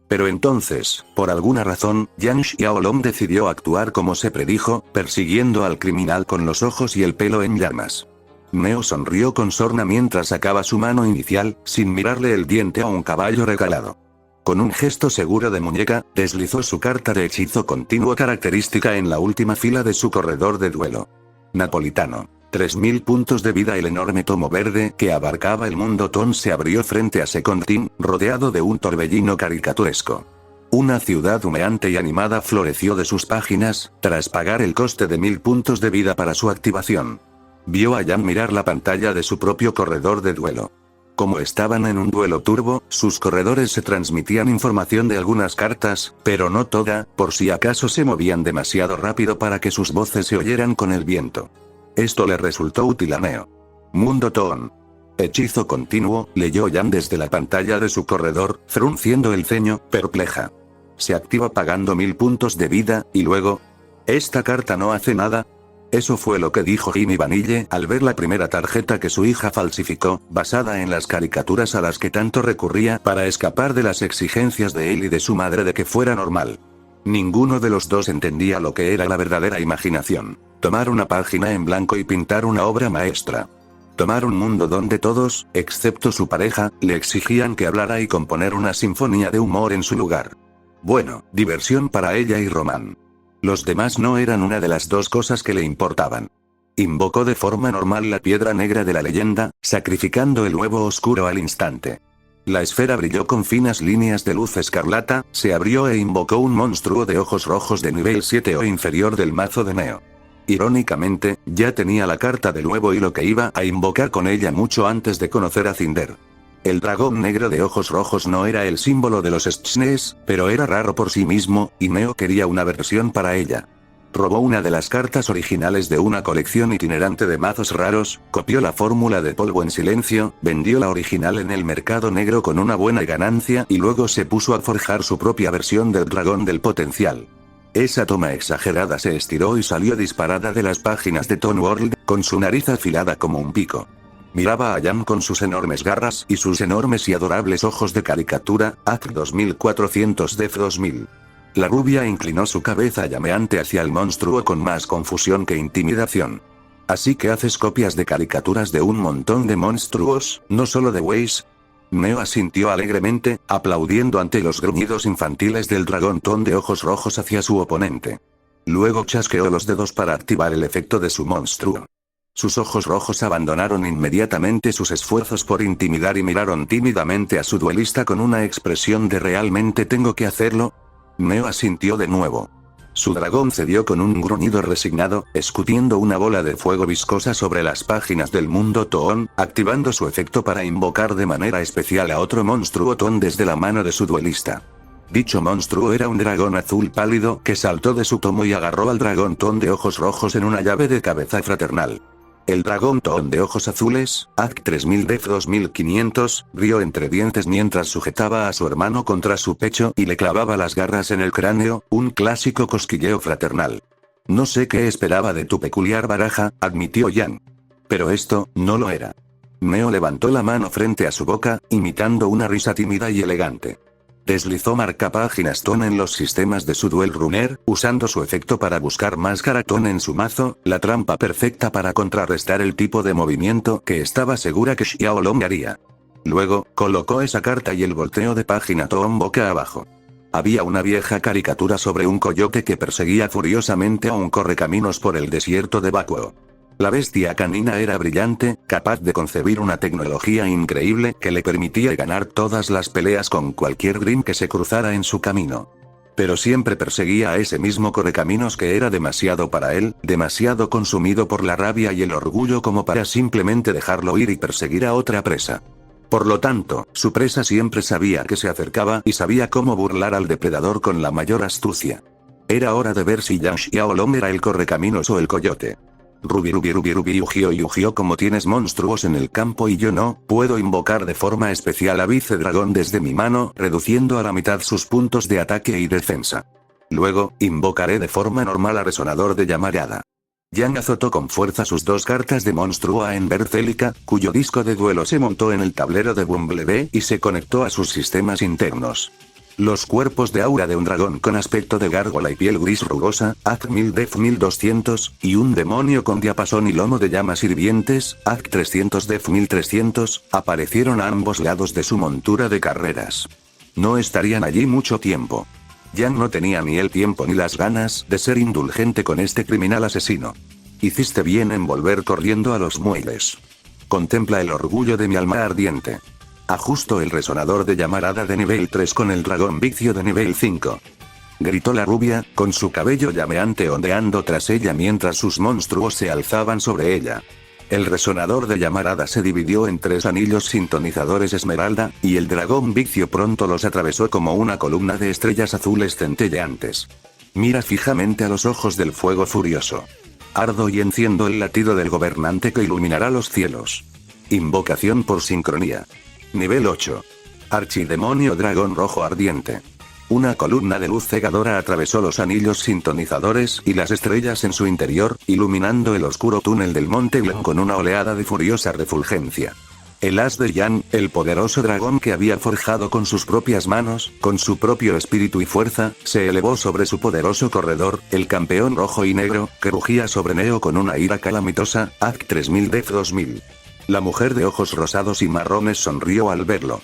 Pero entonces, por alguna razón, Yang Xiaolong decidió actuar como se predijo, persiguiendo al criminal con los ojos y el pelo en llamas. Neo sonrió con sorna mientras sacaba su mano inicial, sin mirarle el diente a un caballo regalado. Con un gesto seguro de muñeca, deslizó su carta de hechizo continuo característica en la última fila de su corredor de duelo. Napolitano. 3000 puntos de vida. El enorme tomo verde que abarcaba el mundo Ton se abrió frente a Secondin, rodeado de un torbellino caricaturesco. Una ciudad humeante y animada floreció de sus páginas, tras pagar el coste de 1000 puntos de vida para su activación. Vio a Jan mirar la pantalla de su propio corredor de duelo. Como estaban en un duelo turbo, sus corredores se transmitían información de algunas cartas, pero no toda, por si acaso se movían demasiado rápido para que sus voces se oyeran con el viento. Esto le resultó útil a Neo. Mundo Toon. Hechizo continuo, leyó Jan desde la pantalla de su corredor, frunciendo el ceño, perpleja. Se activa pagando 1000 puntos de vida, y luego... ¿Esta carta no hace nada? Eso fue lo que dijo Ginny Vanille al ver la primera tarjeta que su hija falsificó, basada en las caricaturas a las que tanto recurría para escapar de las exigencias de él y de su madre de que fuera normal. Ninguno de los dos entendía lo que era la verdadera imaginación. Tomar una página en blanco y pintar una obra maestra. Tomar un mundo donde todos, excepto su pareja, le exigían que hablara y componer una sinfonía de humor en su lugar. Bueno, diversión para ella y Roman. Los demás no eran una de las dos cosas que le importaban. Invocó de forma normal la piedra negra de la leyenda, sacrificando el huevo oscuro al instante. La esfera brilló con finas líneas de luz escarlata, se abrió e invocó un monstruo de ojos rojos de nivel 7 o inferior del mazo de Neo. Irónicamente, ya tenía la carta del huevo y lo que iba a invocar con ella mucho antes de conocer a Cinder. El dragón negro de ojos rojos no era el símbolo de los Schnees, pero era raro por sí mismo, y Neo quería una versión para ella. Robó una de las cartas originales de una colección itinerante de mazos raros, copió la fórmula de polvo en silencio, vendió la original en el mercado negro con una buena ganancia y luego se puso a forjar su propia versión del dragón del potencial. Esa toma exagerada se estiró y salió disparada de las páginas de Toon World, con su nariz afilada como un pico. Miraba a Jan con sus enormes garras y sus enormes y adorables ojos de caricatura, AC 2400 Def 2000. La rubia inclinó su cabeza llameante hacia el monstruo con más confusión que intimidación. ¿Así que haces copias de caricaturas de un montón de monstruos, no solo de Weiss? Neo asintió alegremente, aplaudiendo ante los gruñidos infantiles del dragón Ton de ojos rojos hacia su oponente. Luego chasqueó los dedos para activar el efecto de su monstruo. Sus ojos rojos abandonaron inmediatamente sus esfuerzos por intimidar y miraron tímidamente a su duelista con una expresión de ¿realmente tengo que hacerlo? Neo asintió de nuevo. Su dragón cedió con un gruñido resignado, escutiendo una bola de fuego viscosa sobre las páginas del mundo Toon, activando su efecto para invocar de manera especial a otro monstruo Toon desde la mano de su duelista. Dicho monstruo era un dragón azul pálido que saltó de su tomo y agarró al dragón Toon de ojos rojos en una llave de cabeza fraternal. El dragón Toon de ojos azules, Act 3000 Def 2500, rió entre dientes mientras sujetaba a su hermano contra su pecho y le clavaba las garras en el cráneo, un clásico cosquilleo fraternal. No sé qué esperaba de tu peculiar baraja, admitió Yang. Pero esto, no lo era. Neo levantó la mano frente a su boca, imitando una risa tímida y elegante. Deslizó marcapáginas Ton en los sistemas de su Duel Runner, usando su efecto para buscar máscara Ton en su mazo, la trampa perfecta para contrarrestar el tipo de movimiento que estaba segura que Xiao Long haría. Luego, colocó esa carta y el volteo de página Ton boca abajo. Había una vieja caricatura sobre un coyote que perseguía furiosamente a un correcaminos por el desierto de Bakuo. La bestia canina era brillante, capaz de concebir una tecnología increíble que le permitía ganar todas las peleas con cualquier Grim que se cruzara en su camino. Pero siempre perseguía a ese mismo correcaminos que era demasiado para él, demasiado consumido por la rabia y el orgullo como para simplemente dejarlo ir y perseguir a otra presa. Por lo tanto, su presa siempre sabía que se acercaba y sabía cómo burlar al depredador con la mayor astucia. Era hora de ver si Yang Xiaolong era el correcaminos o el coyote. Rubi Yu-Gi-Oh, como tienes monstruos en el campo y yo no, puedo invocar de forma especial a Vice Dragón desde mi mano, reduciendo a la mitad sus puntos de ataque y defensa. Luego, invocaré de forma normal a Resonador de Llamarada. Yang azotó con fuerza sus dos cartas de monstruo a Ember Celica, cuyo disco de duelo se montó en el tablero de Bumblebee y se conectó a sus sistemas internos. Los cuerpos de aura de un dragón con aspecto de gárgola y piel gris rugosa, Act 1000 Def 1200, y un demonio con diapasón y lomo de llamas hirvientes, Act 300 Def 1300, aparecieron a ambos lados de su montura de carreras. No estarían allí mucho tiempo. Yang no tenía ni el tiempo ni las ganas de ser indulgente con este criminal asesino. Hiciste bien en volver corriendo a los muelles. Contempla el orgullo de mi alma ardiente. Ajusto el resonador de llamarada de nivel 3 con el dragón vicio de nivel 5. Gritó la rubia, con su cabello llameante ondeando tras ella mientras sus monstruos se alzaban sobre ella. El resonador de llamarada se dividió en 3 anillos sintonizadores esmeralda, y el dragón vicio pronto los atravesó como una columna de estrellas azules centelleantes. Mira fijamente a los ojos del fuego furioso. Ardo y enciendo el latido del gobernante que iluminará los cielos. Invocación por sincronía. Nivel 8. Archidemonio dragón rojo ardiente. Una columna de luz cegadora atravesó los anillos sintonizadores y las estrellas en su interior, iluminando el oscuro túnel del Monte Glen con una oleada de furiosa refulgencia. El as de Yan, el poderoso dragón que había forjado con sus propias manos, con su propio espíritu y fuerza, se elevó sobre su poderoso corredor, el campeón rojo y negro, que rugía sobre Neo con una ira calamitosa, Act 3000 Def 2000. La mujer de ojos rosados y marrones sonrió al verlo.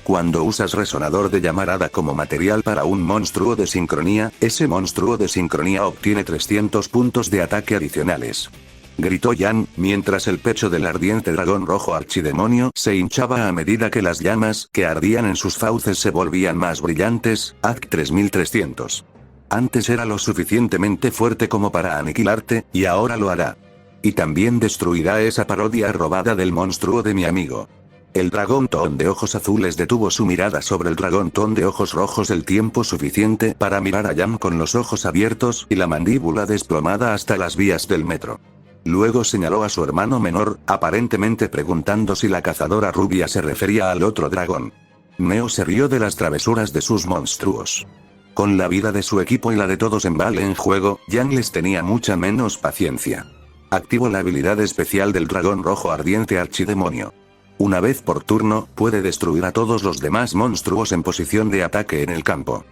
Cuando usas resonador de llamarada como material para un monstruo de sincronía, ese monstruo de sincronía obtiene 300 puntos de ataque adicionales. Gritó Yan, mientras el pecho del ardiente dragón rojo archidemonio se hinchaba a medida que las llamas que ardían en sus fauces se volvían más brillantes, Act 3300. Antes era lo suficientemente fuerte como para aniquilarte, y ahora lo hará. Y también destruirá esa parodia robada del monstruo de mi amigo. El dragón Toon de ojos azules detuvo su mirada sobre el dragón Toon de ojos rojos el tiempo suficiente para mirar a Yang con los ojos abiertos y la mandíbula desplomada hasta las vías del metro. Luego señaló a su hermano menor, aparentemente preguntando si la cazadora rubia se refería al otro dragón. Neo se rió de las travesuras de sus monstruos. Con la vida de su equipo y la de todos en Vale en juego, Yang les tenía mucha menos paciencia. Activó la habilidad especial del dragón rojo ardiente archidemonio. Una vez por turno, puede destruir a todos los demás monstruos en posición de ataque en el campo.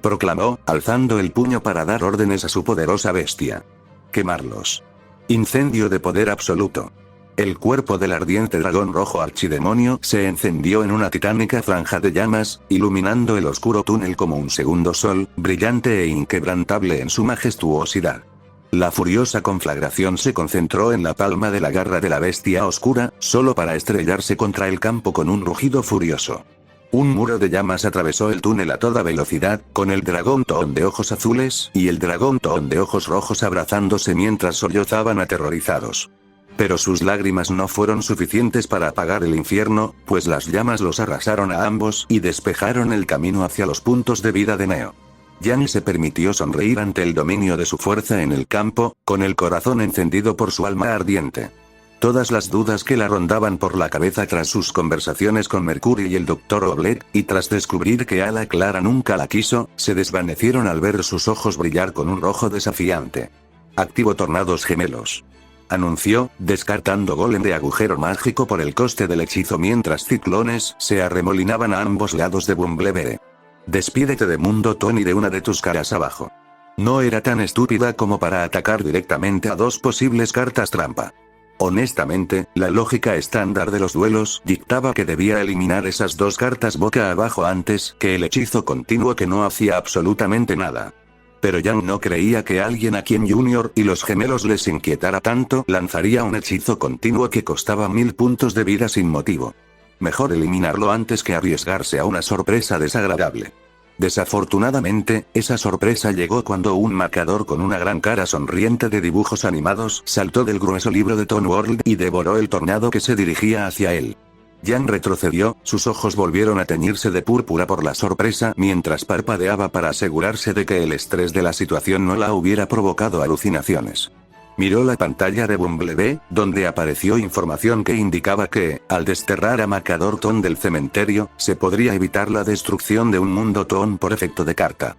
Proclamó, alzando el puño para dar órdenes a su poderosa bestia. Quemarlos. Incendio de poder absoluto. El cuerpo del ardiente dragón rojo archidemonio se encendió en una titánica franja de llamas, iluminando el oscuro túnel como un segundo sol, brillante e inquebrantable en su majestuosidad. La furiosa conflagración se concentró en la palma de la garra de la bestia oscura, solo para estrellarse contra el campo con un rugido furioso. Un muro de llamas atravesó el túnel a toda velocidad, con el dragón Toon de ojos azules y el dragón Toon de ojos rojos abrazándose mientras sollozaban aterrorizados. Pero sus lágrimas no fueron suficientes para apagar el infierno, pues las llamas los arrasaron a ambos y despejaron el camino hacia los puntos de vida de Neo. Yang se permitió sonreír ante el dominio de su fuerza en el campo, con el corazón encendido por su alma ardiente. Todas las dudas que la rondaban por la cabeza tras sus conversaciones con Mercury y el Dr. Oblet, y tras descubrir que Ala Clara nunca la quiso, se desvanecieron al ver sus ojos brillar con un rojo desafiante. Activo tornados gemelos. Anunció, descartando golem de agujero mágico por el coste del hechizo mientras ciclones se arremolinaban a ambos lados de Bumblebee. Despídete de Mundo Tony de una de tus caras abajo. No era tan estúpida como para atacar directamente a dos posibles cartas trampa. Honestamente, la lógica estándar de los duelos dictaba que debía eliminar esas dos cartas boca abajo antes que el hechizo continuo que no hacía absolutamente nada. Pero Yang no creía que alguien a quien Junior y los gemelos les inquietara tanto lanzaría un hechizo continuo que costaba 1000 puntos de vida sin motivo. Mejor eliminarlo antes que arriesgarse a una sorpresa desagradable. Desafortunadamente, esa sorpresa llegó cuando un marcador con una gran cara sonriente de dibujos animados saltó del grueso libro de Toon World y devoró el tornado que se dirigía hacia él. Yang retrocedió, sus ojos volvieron a teñirse de púrpura por la sorpresa mientras parpadeaba para asegurarse de que el estrés de la situación no la hubiera provocado alucinaciones. Miró la pantalla de Bumblebee, donde apareció información que indicaba que, al desterrar a Marcador Toon del cementerio, se podría evitar la destrucción de un mundo Toon por efecto de carta.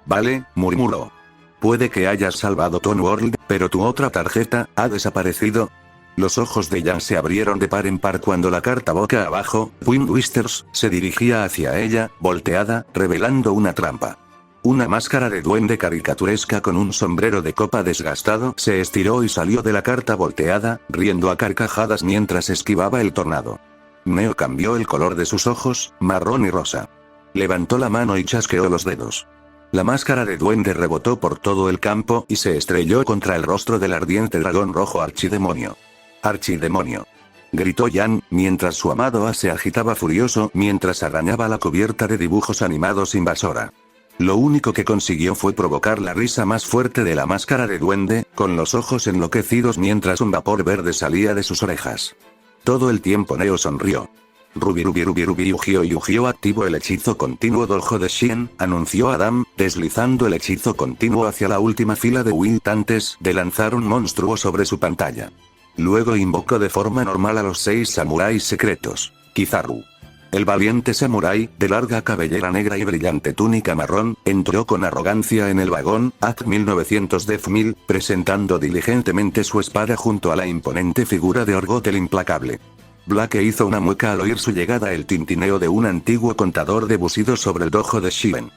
Vale, murmuró. Puede que hayas salvado Toon World, pero tu otra tarjeta, ¿ha desaparecido? Los ojos de Yang se abrieron de par en par cuando la carta boca abajo, Wind Whisters, se dirigía hacia ella, volteada, revelando una trampa. Una máscara de duende caricaturesca con un sombrero de copa desgastado se estiró y salió de la carta volteada, riendo a carcajadas mientras esquivaba el tornado. Neo cambió el color de sus ojos, marrón y rosa. Levantó la mano y chasqueó los dedos. La máscara de duende rebotó por todo el campo y se estrelló contra el rostro del ardiente dragón rojo archidemonio. ¡Archidemonio!, gritó Yang, mientras su amado as se agitaba furioso mientras arañaba la cubierta de dibujos animados invasora. Lo único que consiguió fue provocar la risa más fuerte de la máscara de duende, con los ojos enloquecidos mientras un vapor verde salía de sus orejas. Todo el tiempo Neo sonrió. Rubi Yu-Gi-Oh activo el hechizo continuo Dojo de Shien, anunció Adam, deslizando el hechizo continuo hacia la última fila de Wild antes de lanzar un monstruo sobre su pantalla. Luego invocó de forma normal a los 6 samuráis secretos. Kizaru. El valiente samurái, de larga cabellera negra y brillante túnica marrón, entró con arrogancia en el vagón, Act 1900 Death 1000, presentando diligentemente su espada junto a la imponente figura de Orgot el implacable. Blake hizo una mueca al oír su llegada, el tintineo de un antiguo contador de busidos sobre el dojo de Shiven.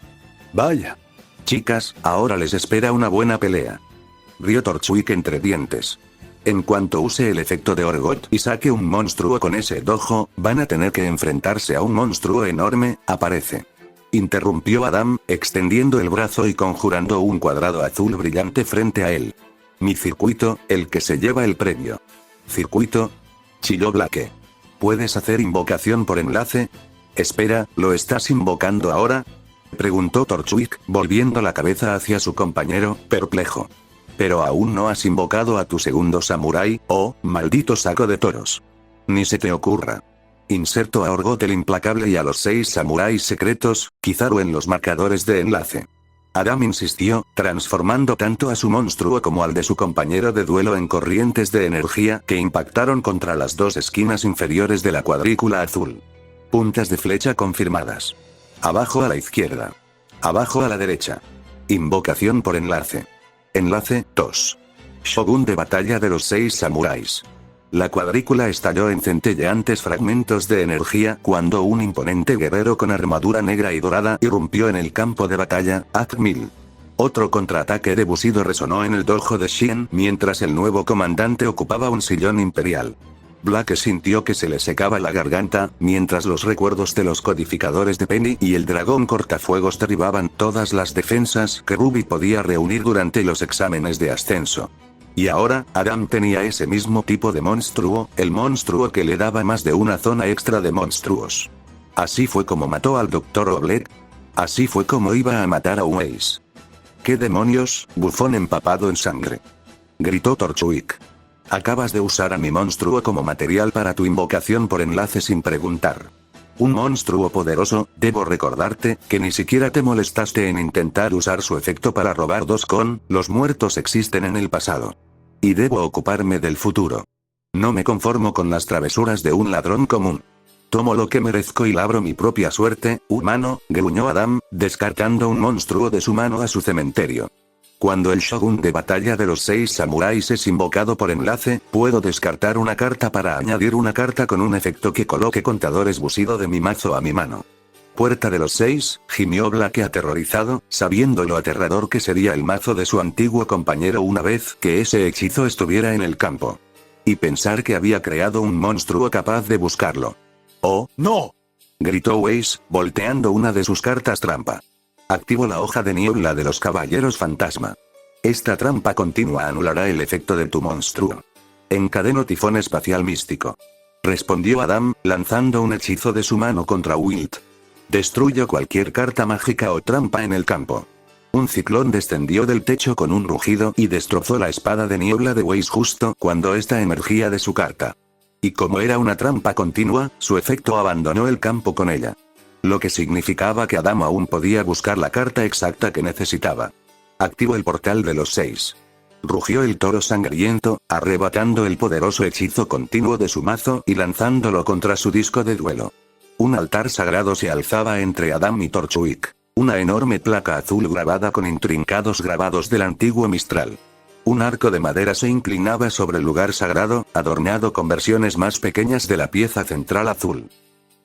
Vaya. Chicas, ahora les espera una buena pelea. Rió Torchwick entre dientes. En cuanto use el efecto de Orgot y saque un monstruo con ese dojo, van a tener que enfrentarse a un monstruo enorme, aparece. Interrumpió Adam, extendiendo el brazo y conjurando un cuadrado azul brillante frente a él. Mi circuito, el que se lleva el premio. ¿Circuito? Chilló Blake. ¿Puedes hacer invocación por enlace? Espera, ¿lo estás invocando ahora?, preguntó Torchwick, volviendo la cabeza hacia su compañero, perplejo. Pero aún no has invocado a tu segundo samurái, oh, maldito saco de toros. Ni se te ocurra. Inserto a Orgot el implacable y a los 6 samuráis secretos, Kizaru en los marcadores de enlace. Adam insistió, transformando tanto a su monstruo como al de su compañero de duelo en corrientes de energía que impactaron contra las dos esquinas inferiores de la cuadrícula azul. Puntas de flecha confirmadas. Abajo a la izquierda. Abajo a la derecha. Invocación por enlace. Enlace, 2. Shogun de batalla de los 6 samuráis. La cuadrícula estalló en centelleantes fragmentos de energía cuando un imponente guerrero con armadura negra y dorada irrumpió en el campo de batalla, Act 1000. Otro contraataque de busido resonó en el dojo de Shien mientras el nuevo comandante ocupaba un sillón imperial. Blake sintió que se le secaba la garganta, mientras los recuerdos de los codificadores de Penny y el dragón cortafuegos derribaban todas las defensas que Ruby podía reunir durante los exámenes de ascenso. Y ahora, Adam tenía ese mismo tipo de monstruo, el monstruo que le daba más de una zona extra de monstruos. Así fue como mató al Dr. Oblet. Así fue como iba a matar a Weiss. ¿Qué demonios, bufón empapado en sangre?, gritó Torchwick. Acabas de usar a mi monstruo como material para tu invocación por enlace sin preguntar. Un monstruo poderoso, debo recordarte, que ni siquiera te molestaste en intentar usar su efecto para robar 2 con, los muertos existen en el pasado. Y debo ocuparme del futuro. No me conformo con las travesuras de un ladrón común. Tomo lo que merezco y labro mi propia suerte, humano, gruñó Adam, descartando un monstruo de su mano a su cementerio. Cuando el Shogun de batalla de los 6 samuráis es invocado por enlace, puedo descartar una carta para añadir una carta con un efecto que coloque contadores Bushido de mi mazo a mi mano. Puerta de los 6, gimió Black aterrorizado, sabiendo lo aterrador que sería el mazo de su antiguo compañero una vez que ese hechizo estuviera en el campo. Y pensar que había creado un monstruo capaz de buscarlo. ¡Oh, no! Gritó Weiss, volteando una de sus cartas trampa. Activo la hoja de niebla de los caballeros fantasma. Esta trampa continua anulará el efecto de tu monstruo. Encadeno tifón espacial místico. Respondió Adam, lanzando un hechizo de su mano contra Wilt. Destruyo cualquier carta mágica o trampa en el campo. Un ciclón descendió del techo con un rugido y destrozó la espada de niebla de Weiss justo cuando esta emergía de su carta. Y como era una trampa continua, su efecto abandonó el campo con ella. Lo que significaba que Adam aún podía buscar la carta exacta que necesitaba. Activó el portal de los 6. Rugió el toro sangriento, arrebatando el poderoso hechizo continuo de su mazo y lanzándolo contra su disco de duelo. Un altar sagrado se alzaba entre Adam y Torchwick. Una enorme placa azul grabada con intrincados grabados del antiguo Mistral. Un arco de madera se inclinaba sobre el lugar sagrado, adornado con versiones más pequeñas de la pieza central azul.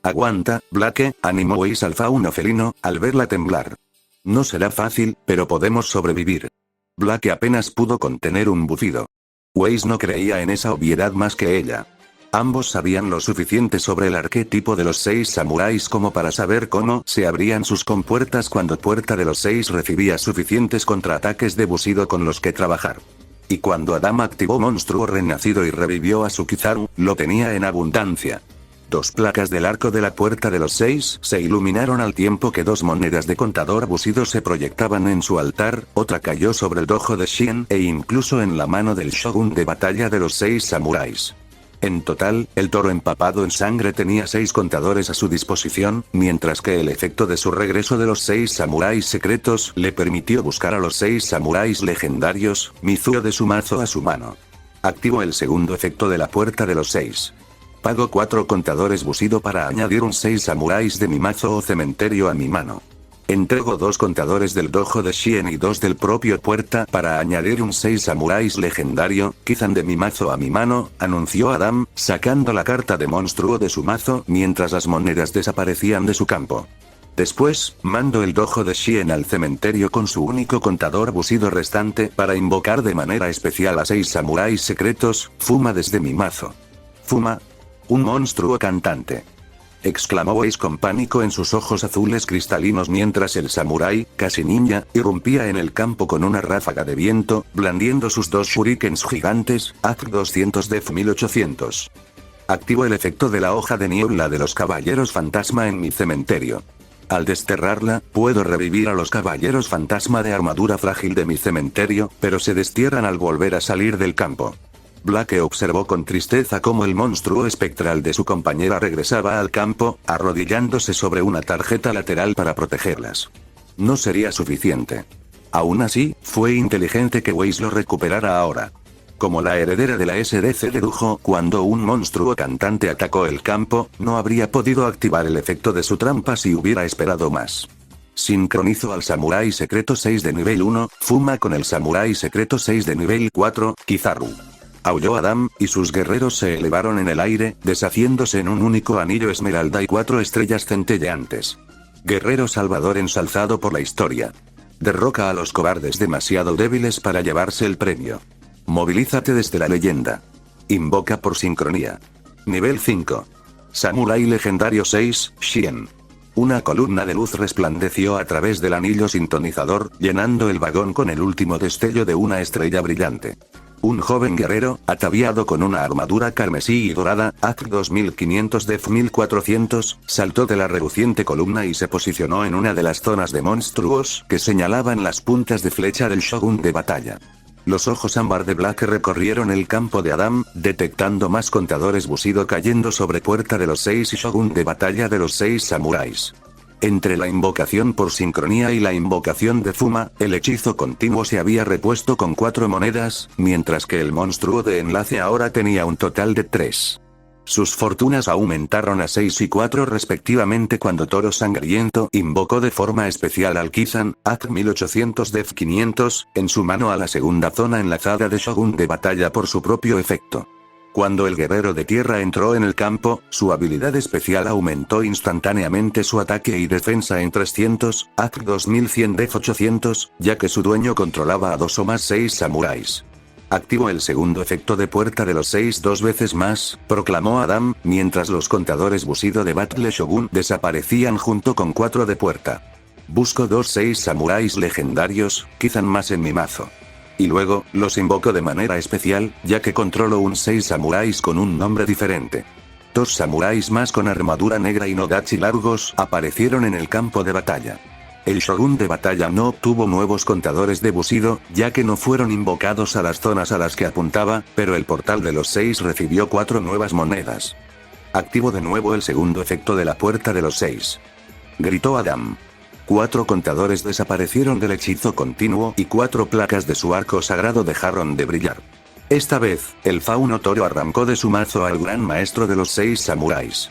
Aguanta, Blake, animó Weiss al fauno felino, al verla temblar. No será fácil, pero podemos sobrevivir. Blake apenas pudo contener un bufido. Weiss no creía en esa obviedad más que ella. Ambos sabían lo suficiente sobre el arquetipo de los 6 samuráis como para saber cómo se abrían sus compuertas cuando Puerta de los 6 recibía suficientes contraataques de Bushido con los que trabajar. Y cuando Adam activó Monstruo Renacido y revivió a su Kizaru, lo tenía en abundancia. 2 placas del arco de la Puerta de los 6 se iluminaron al tiempo que 2 monedas de contador Bushido se proyectaban en su altar, otra cayó sobre el dojo de Shien e incluso en la mano del Shogun de batalla de los 6 samuráis. En total, el toro empapado en sangre tenía 6 contadores a su disposición, mientras que el efecto de su regreso de los 6 samuráis secretos le permitió buscar a los 6 samuráis legendarios, Mizuo de su mazo a su mano. Activó el segundo efecto de la Puerta de los 6. Pago 4 contadores Bushido para añadir un 6 samuráis de mi mazo o cementerio a mi mano. Entrego 2 contadores del dojo de Shien y 2 del propio Puerta para añadir un 6 samuráis legendario, Kizan de mi mazo a mi mano, anunció Adam, sacando la carta de monstruo de su mazo mientras las monedas desaparecían de su campo. Después, mando el dojo de Shien al cementerio con su único contador Bushido restante para invocar de manera especial a 6 samuráis secretos, Fuma desde mi mazo. Fuma. Un monstruo cantante. Exclamó Weiss con pánico en sus ojos azules cristalinos mientras el samurái, casi ninja, irrumpía en el campo con una ráfaga de viento, blandiendo sus 2 shurikens gigantes, AC 200 Def 1800. Activo el efecto de la hoja de niebla de los caballeros fantasma en mi cementerio. Al desterrarla, puedo revivir a los caballeros fantasma de armadura frágil de mi cementerio, pero se destierran al volver a salir del campo. Blake observó con tristeza cómo el monstruo espectral de su compañera regresaba al campo, arrodillándose sobre una tarjeta lateral para protegerlas. No sería suficiente. Aún así, fue inteligente que Weiss lo recuperara ahora. Como la heredera de la SDC dedujo cuando un monstruo cantante atacó el campo, no habría podido activar el efecto de su trampa si hubiera esperado más. Sincronizó al samurái secreto 6 de nivel 1, Fuma con el samurái secreto 6 de nivel 4, Kizaru. Aulló Adam, y sus guerreros se elevaron en el aire, deshaciéndose en un único anillo esmeralda y 4 estrellas centelleantes. Guerrero salvador ensalzado por la historia. Derroca a los cobardes demasiado débiles para llevarse el premio. Movilízate desde la leyenda. Invoca por sincronía. Nivel 5. Samurái legendario 6, Shien. Una columna de luz resplandeció a través del anillo sintonizador, llenando el vagón con el último destello de una estrella brillante. Un joven guerrero, ataviado con una armadura carmesí y dorada, AC 2500 Def 1400, saltó de la reluciente columna y se posicionó en una de las zonas de monstruos que señalaban las puntas de flecha del Shogun de batalla. Los ojos ámbar de Black recorrieron el campo de Adam, detectando más contadores Bushido cayendo sobre Puerta de los 6 y Shogun de batalla de los 6 samuráis. Entre la invocación por sincronía y la invocación de Fuma, el hechizo continuo se había repuesto con 4 monedas, mientras que el monstruo de enlace ahora tenía un total de 3. Sus fortunas aumentaron a 6 y 4 respectivamente cuando Toro Sangriento invocó de forma especial al Kizan, AC 1800 Def 500, en su mano a la segunda zona enlazada de Shogun de batalla por su propio efecto. Cuando el guerrero de tierra entró en el campo, su habilidad especial aumentó instantáneamente su ataque y defensa en 300, AC 2100 Def 800, ya que su dueño controlaba a 2 o más 6 samuráis. Activó el segundo efecto de puerta de los 6 2 veces más, proclamó Adam, mientras los contadores Bushido de Battle Shogun desaparecían junto con 4 de puerta. Busco 6 samuráis legendarios, Kizan más en mi mazo. Y luego, los invoco de manera especial, ya que controlo un 6 samuráis con un nombre diferente. 2 samuráis más con armadura negra y nodachi largos aparecieron en el campo de batalla. El Shogun de batalla no obtuvo nuevos contadores de Bushido, ya que no fueron invocados a las zonas a las que apuntaba, pero el portal de los 6 recibió 4 nuevas monedas. Activo de nuevo el segundo efecto de la puerta de los 6. Gritó Adam. 4 contadores desaparecieron del hechizo continuo y 4 placas de su arco sagrado dejaron de brillar. Esta vez, el fauno Toro arrancó de su mazo al gran maestro de los 6 samuráis.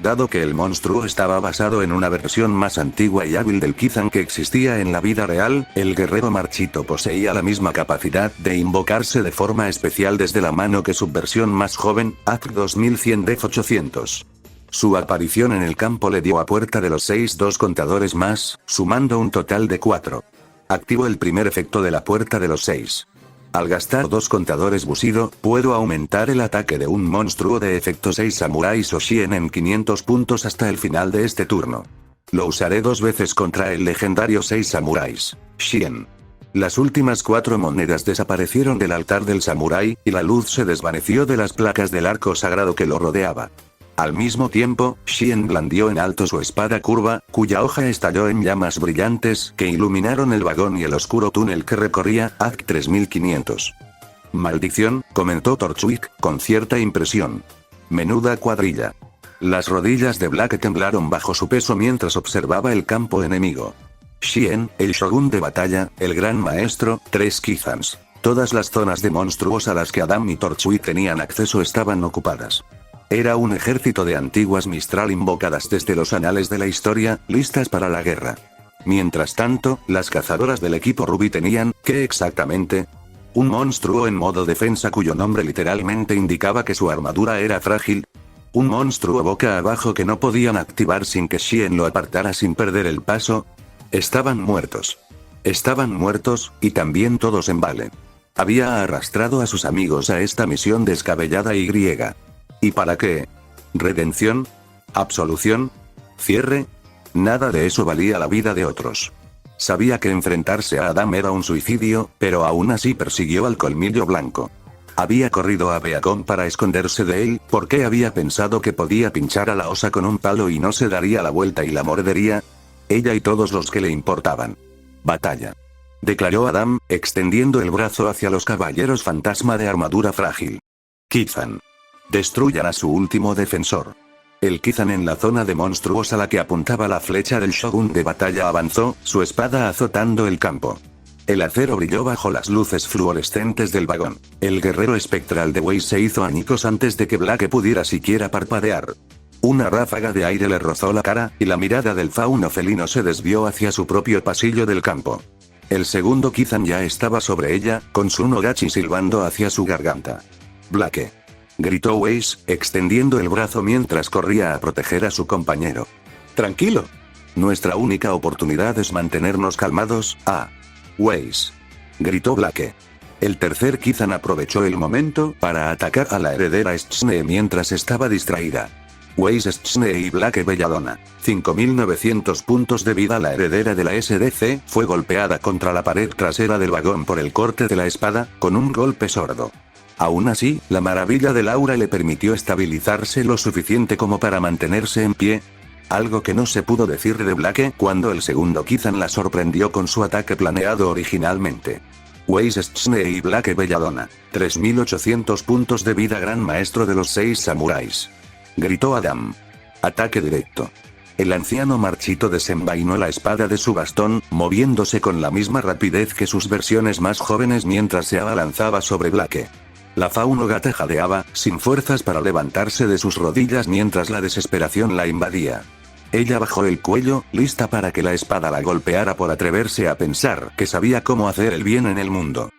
Dado que el monstruo estaba basado en una versión más antigua y hábil del Kizan que existía en la vida real, el guerrero marchito poseía la misma capacidad de invocarse de forma especial desde la mano que su versión más joven, AC 2100 Def 800. Su aparición en el campo le dio a puerta de los 6 2 contadores más, sumando un total de 4. Activo el primer efecto de la puerta de los 6. Al gastar 2 contadores Bushido, puedo aumentar el ataque de un monstruo de efecto 6 samuráis o Shien en 500 puntos hasta el final de este turno. Lo usaré 2 veces contra el legendario 6 samuráis, Shien. Las últimas 4 monedas desaparecieron del altar del samurái, y la luz se desvaneció de las placas del arco sagrado que lo rodeaba. Al mismo tiempo, Shien blandió en alto su espada curva, cuya hoja estalló en llamas brillantes que iluminaron el vagón y el oscuro túnel que recorría, AC 3500. Maldición, comentó Torchwick, con cierta impresión. Menuda cuadrilla. Las rodillas de Black temblaron bajo su peso mientras observaba el campo enemigo. Shien, el shogun de batalla, el gran maestro, 3 Kizans. Todas las zonas de monstruos a las que Adam y Torchwick tenían acceso estaban ocupadas. Era un ejército de antiguas Mistral invocadas desde los anales de la historia, listas para la guerra. Mientras tanto, las cazadoras del equipo Ruby tenían, ¿qué exactamente? Un monstruo en modo defensa cuyo nombre literalmente indicaba que su armadura era frágil. Un monstruo boca abajo que no podían activar sin que Shien lo apartara sin perder el paso. Estaban muertos. Estaban muertos, y también todos en vale. Había arrastrado a sus amigos a esta misión descabellada y griega. ¿Y para qué? ¿Redención? ¿Absolución? ¿Cierre? Nada de eso valía la vida de otros. Sabía que enfrentarse a Adam era un suicidio, pero aún así persiguió al colmillo blanco. Había corrido a Beacon para esconderse de él, porque había pensado que podía pinchar a la osa con un palo y no se daría la vuelta y la mordería. Ella y todos los que le importaban. Batalla. Declaró Adam, extendiendo el brazo hacia los caballeros fantasma de armadura frágil. Kizan. Destruyan a su último defensor. El Kizan en la zona de monstruos a la que apuntaba la flecha del shogun de batalla avanzó, su espada azotando el campo. El acero brilló bajo las luces fluorescentes del vagón. El guerrero espectral de Weiss se hizo añicos antes de que Black pudiera siquiera parpadear. Una ráfaga de aire le rozó la cara, y la mirada del fauno felino se desvió hacia su propio pasillo del campo. El segundo Kizan ya estaba sobre ella, con su nodachi silbando hacia su garganta. Black. Gritó Weiss, extendiendo el brazo mientras corría a proteger a su compañero. Tranquilo. Nuestra única oportunidad es mantenernos calmados, Weiss. Gritó Black. El tercer Kizan aprovechó el momento para atacar a la heredera Schne mientras estaba distraída. Weiss Schne y Black Belladonna. 5900 puntos de vida. La heredera de la SDC fue golpeada contra la pared trasera del vagón por el corte de la espada, con un golpe sordo. Aún así, la maravilla del aura le permitió estabilizarse lo suficiente como para mantenerse en pie. Algo que no se pudo decir de Black cuando el segundo Kizan la sorprendió con su ataque planeado originalmente. Weiss Schne y Black Belladonna. 3800 puntos de vida. Gran maestro de los 6 samuráis. Gritó Adam. Ataque directo. El anciano marchito desenvainó la espada de su bastón, moviéndose con la misma rapidez que sus versiones más jóvenes mientras se abalanzaba sobre Blake. La fauno-gata jadeaba, sin fuerzas para levantarse de sus rodillas mientras la desesperación la invadía. Ella bajó el cuello, lista para que la espada la golpeara por atreverse a pensar que sabía cómo hacer el bien en el mundo.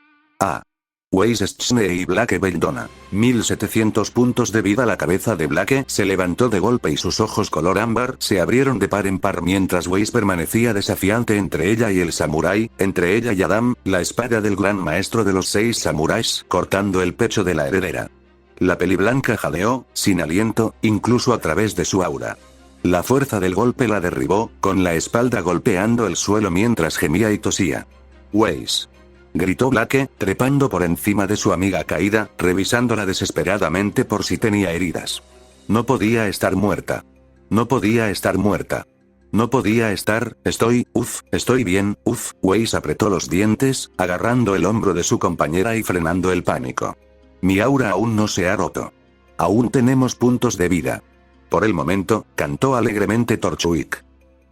Ah. Weiss Schne y Blake Belldona. 1700 puntos de vida. La cabeza de Blake se levantó de golpe y sus ojos color ámbar se abrieron de par en par mientras Weiss permanecía desafiante entre ella y el samurái, entre ella y Adam, la espada del gran maestro de los 6 samuráis, cortando el pecho de la heredera. La peliblanca jadeó, sin aliento, incluso a través de su aura. La fuerza del golpe la derribó, con la espalda golpeando el suelo mientras gemía y tosía. Weiss. Gritó Blake, trepando por encima de su amiga caída, revisándola desesperadamente por si tenía heridas. No podía estar muerta. No podía estar muerta. No podía estar, estoy bien, Weiss apretó los dientes, agarrando el hombro de su compañera y frenando el pánico. Mi aura aún no se ha roto. Aún tenemos puntos de vida. Por el momento, cantó alegremente Torchwick.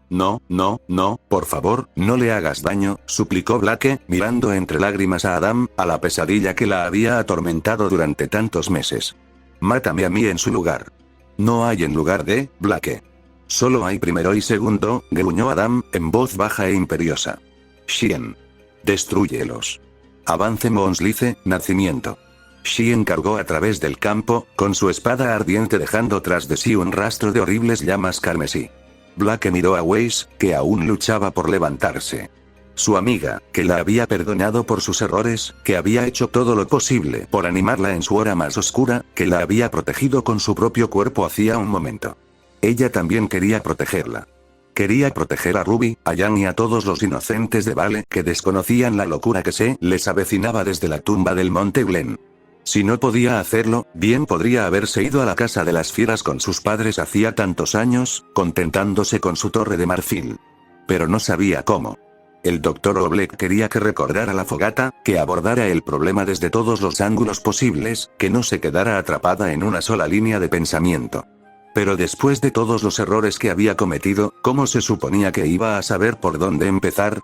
No, por favor, no le hagas daño, suplicó Blake, mirando entre lágrimas a Adam, a la pesadilla que la había atormentado durante tantos meses. Mátame a mí en su lugar. No hay en lugar de, Blake. Solo hay primero y segundo, gruñó Adam, en voz baja e imperiosa. Shien. Destrúyelos. Avance Monslice, nacimiento. Shien cargó a través del campo, con su espada ardiente dejando tras de sí un rastro de horribles llamas carmesí. Blake miró a Weiss, que aún luchaba por levantarse. Su amiga, que la había perdonado por sus errores, que había hecho todo lo posible por animarla en su hora más oscura, que la había protegido con su propio cuerpo hacía un momento. Ella también quería protegerla. Quería proteger a Ruby, a Jan y a todos los inocentes de Vale que desconocían la locura que se les avecinaba desde la tumba del Monte Glen. Si no podía hacerlo, bien podría haberse ido a la casa de las fieras con sus padres hacía tantos años, contentándose con su torre de marfil. Pero no sabía cómo. El Dr. Oblek quería que recordara la fogata, que abordara el problema desde todos los ángulos posibles, que no se quedara atrapada en una sola línea de pensamiento. Pero después de todos los errores que había cometido, ¿cómo se suponía que iba a saber por dónde empezar?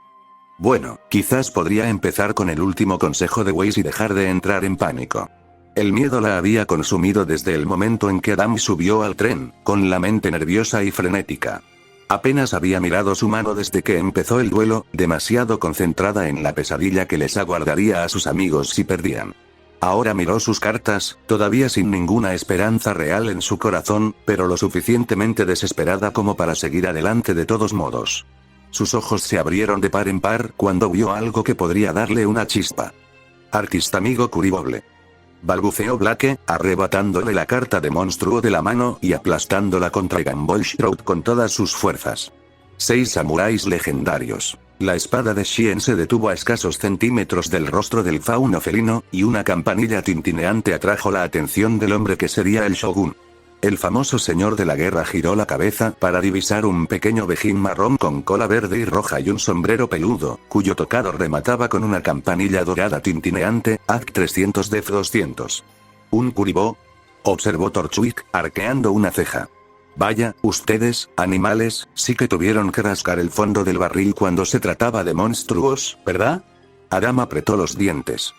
Bueno, quizás podría empezar con el último consejo de Weiss y dejar de entrar en pánico. El miedo la había consumido desde el momento en que Adam subió al tren, con la mente nerviosa y frenética. Apenas había mirado su mano desde que empezó el duelo, demasiado concentrada en la pesadilla que les aguardaría a sus amigos si perdían. Ahora miró sus cartas, todavía sin ninguna esperanza real en su corazón, pero lo suficientemente desesperada como para seguir adelante de todos modos. Sus ojos se abrieron de par en par cuando vio algo que podría darle una chispa. Artista amigo Curiboble. Balbuceó Blake, arrebatándole la carta de monstruo de la mano y aplastándola contra Gamble Shroud con todas sus fuerzas. 6 samuráis legendarios. La espada de Shien se detuvo a escasos centímetros del rostro del fauno felino, y una campanilla tintineante atrajo la atención del hombre que sería el shogun. El famoso señor de la guerra giró la cabeza para divisar un pequeño vejín marrón con cola verde y roja y un sombrero peludo, cuyo tocado remataba con una campanilla dorada tintineante, Act 300 Def 200. ¿Un curibó? Observó Torchwick, arqueando una ceja. Vaya, ustedes, animales, sí que tuvieron que rascar el fondo del barril cuando se trataba de monstruos, ¿verdad? Adam apretó los dientes.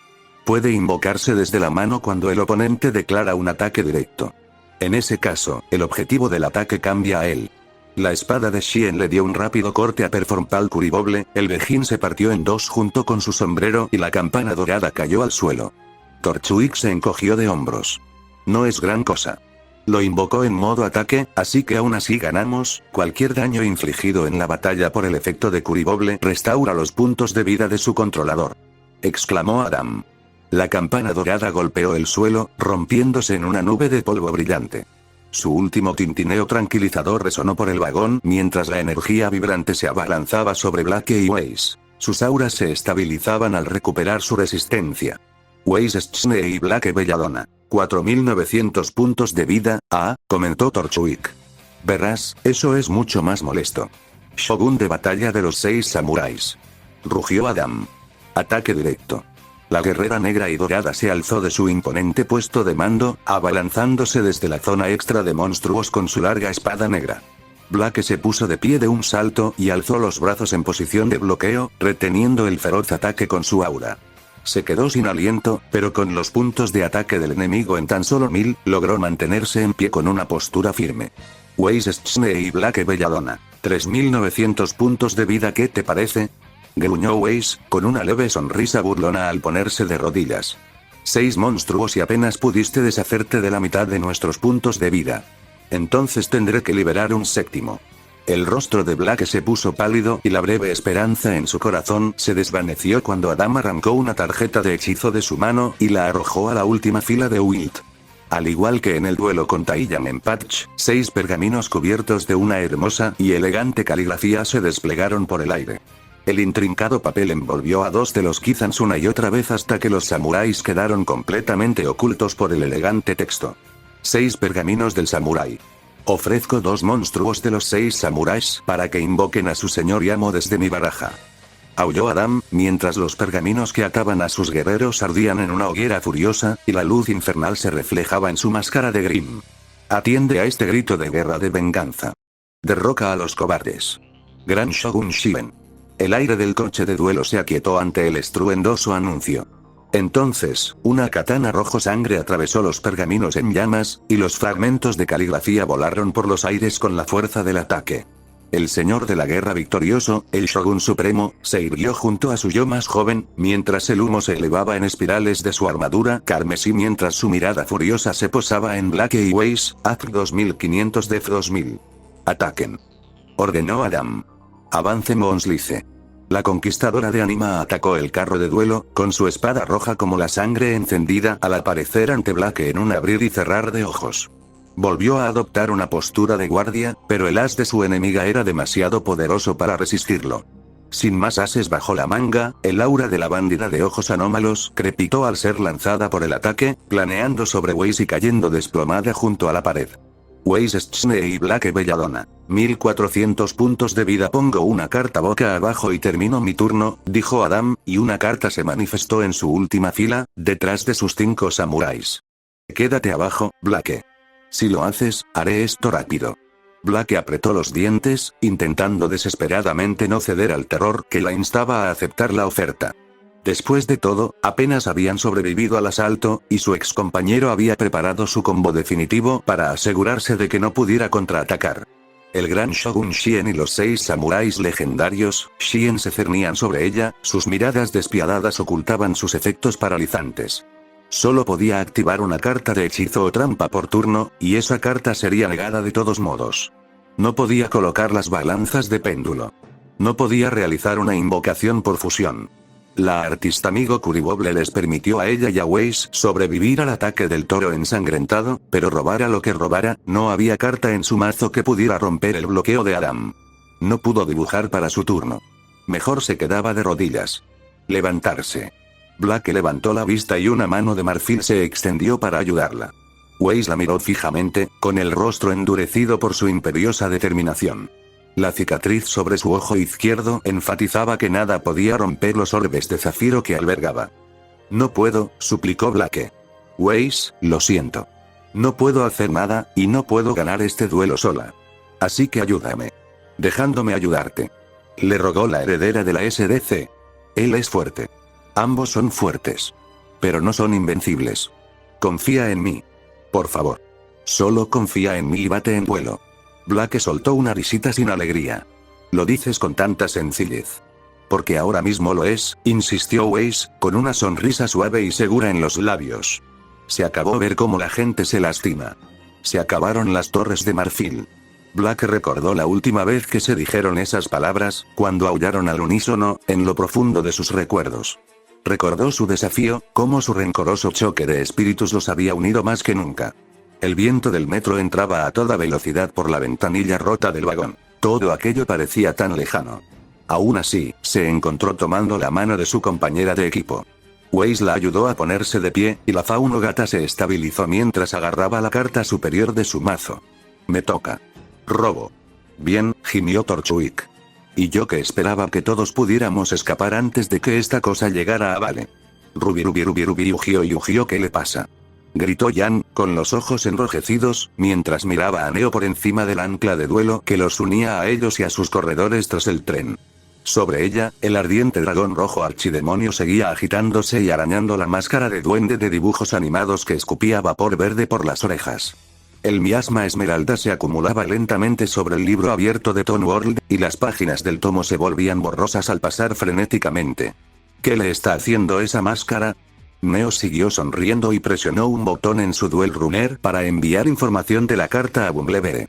Puede invocarse desde la mano cuando el oponente declara un ataque directo. En ese caso, el objetivo del ataque cambia a él. La espada de Shien le dio un rápido corte a Performpal Curiboble, el vejín se partió en dos junto con su sombrero y la campana dorada cayó al suelo. Torchwick se encogió de hombros. No es gran cosa. Lo invocó en modo ataque, así que aún así ganamos. Cualquier daño infligido en la batalla por el efecto de Curiboble restaura los puntos de vida de su controlador. Exclamó Adam. La campana dorada golpeó el suelo, rompiéndose en una nube de polvo brillante. Su último tintineo tranquilizador resonó por el vagón mientras la energía vibrante se abalanzaba sobre Blake y Weiss. Sus auras se estabilizaban al recuperar su resistencia. Weiss Schne y Blake Belladonna. 4900 puntos de vida, comentó Torchwick. Verás, eso es mucho más molesto. Shogun de batalla de los 6 samuráis. Rugió Adam. Ataque directo. La guerrera negra y dorada se alzó de su imponente puesto de mando, abalanzándose desde la zona extra de monstruos con su larga espada negra. Blake se puso de pie de un salto y alzó los brazos en posición de bloqueo, reteniendo el feroz ataque con su aura. Se quedó sin aliento, pero con los puntos de ataque del enemigo en tan solo 1000, logró mantenerse en pie con una postura firme. Weiss Schne y Blake Belladonna. 3900 puntos de vida, ¿qué te parece? Gruñó Weiss, con una leve sonrisa burlona al ponerse de rodillas. 6 monstruos y apenas pudiste deshacerte de la mitad de nuestros puntos de vida. Entonces tendré que liberar un séptimo. El rostro de Blake se puso pálido y la breve esperanza en su corazón se desvaneció cuando Adam arrancó una tarjeta de hechizo de su mano y la arrojó a la última fila de Wild. Al igual que en el duelo con Taiyam en Patch, 6 pergaminos cubiertos de una hermosa y elegante caligrafía se desplegaron por el aire. El intrincado papel envolvió a 2 de los Kizans una y otra vez hasta que los samuráis quedaron completamente ocultos por el elegante texto. 6 pergaminos del samurái. Ofrezco 2 monstruos de los 6 samuráis para que invoquen a su señor y amo desde mi baraja. Aulló Adam, mientras los pergaminos que ataban a sus guerreros ardían en una hoguera furiosa, y la luz infernal se reflejaba en su máscara de Grim. Atiende a este grito de guerra de venganza. Derroca a los cobardes. Gran Shogun Shiben. El aire del coche de duelo se aquietó ante el estruendoso anuncio. Entonces, una katana rojo sangre atravesó los pergaminos en llamas, y los fragmentos de caligrafía volaron por los aires con la fuerza del ataque. El señor de la guerra victorioso, el Shogun Supremo, se irguió junto a su yo más joven, mientras el humo se elevaba en espirales de su armadura carmesí mientras su mirada furiosa se posaba en Blake y Weiss. AC 2500 Def 2000. Ataquen. Ordenó Adam. Avance Monslice. La conquistadora de Anima atacó el carro de duelo, con su espada roja como la sangre encendida al aparecer ante Blake en un abrir y cerrar de ojos. Volvió a adoptar una postura de guardia, pero el as de su enemiga era demasiado poderoso para resistirlo. Sin más ases bajo la manga, el aura de la bandida de ojos anómalos crepitó al ser lanzada por el ataque, planeando sobre Weiss y cayendo desplomada junto a la pared. Weiss Schne y Blake Belladonna. 1400 puntos de vida. Pongo una carta boca abajo y termino mi turno, dijo Adam, y una carta se manifestó en su última fila, detrás de sus 5 samuráis. Quédate abajo, Blake. Si lo haces, haré esto rápido. Blake apretó los dientes, intentando desesperadamente no ceder al terror que la instaba a aceptar la oferta. Después de todo, apenas habían sobrevivido al asalto, y su ex compañero había preparado su combo definitivo para asegurarse de que no pudiera contraatacar. El gran Shogun Shien y los 6 samuráis legendarios, Shien se cernían sobre ella, sus miradas despiadadas ocultaban sus efectos paralizantes. Solo podía activar una carta de hechizo o trampa por turno, y esa carta sería negada de todos modos. No podía colocar las balanzas de péndulo. No podía realizar una invocación por fusión. La artista amigo Kuriboble les permitió a ella y a Weiss sobrevivir al ataque del toro ensangrentado, pero robara lo que robara, no había carta en su mazo que pudiera romper el bloqueo de Adam. No pudo dibujar para su turno. Mejor se quedaba de rodillas. Levantarse. Blake levantó la vista y una mano de marfil se extendió para ayudarla. Weiss la miró fijamente, con el rostro endurecido por su imperiosa determinación. La cicatriz sobre su ojo izquierdo enfatizaba que nada podía romper los orbes de zafiro que albergaba. No puedo, suplicó Blake. Weiss, lo siento. No puedo hacer nada, y no puedo ganar este duelo sola. Así que ayúdame. Dejándome ayudarte. Le rogó la heredera de la SDC. Él es fuerte. Ambos son fuertes. Pero no son invencibles. Confía en mí. Por favor. Solo confía en mí y bate en duelo. Blake soltó una risita sin alegría. Lo dices con tanta sencillez. Porque ahora mismo lo es, insistió Weiss, con una sonrisa suave y segura en los labios. Se acabó ver cómo la gente se lastima. Se acabaron las torres de marfil. Blake recordó la última vez que se dijeron esas palabras, cuando aullaron al unísono, en lo profundo de sus recuerdos. Recordó su desafío, cómo su rencoroso choque de espíritus los había unido más que nunca. El viento del metro entraba a toda velocidad por la ventanilla rota del vagón. Todo aquello parecía tan lejano. Aún así, se encontró tomando la mano de su compañera de equipo. Weiss la ayudó a ponerse de pie, y la fauno gata se estabilizó mientras agarraba la carta superior de su mazo. Me toca. Robo. Bien, gimió Torchwick. Y yo que esperaba que todos pudiéramos escapar antes de que esta cosa llegara a Vale. Rubi, ¿qué le pasa? Gritó Jan, con los ojos enrojecidos, mientras miraba a Neo por encima del ancla de duelo que los unía a ellos y a sus corredores tras el tren. Sobre ella, el ardiente dragón rojo archidemonio seguía agitándose y arañando la máscara de duende de dibujos animados que escupía vapor verde por las orejas. El miasma esmeralda se acumulaba lentamente sobre el libro abierto de Toon World, y las páginas del tomo se volvían borrosas al pasar frenéticamente. ¿Qué le está haciendo esa máscara? Neo siguió sonriendo y presionó un botón en su Duel Runner para enviar información de la carta a Bumblebee.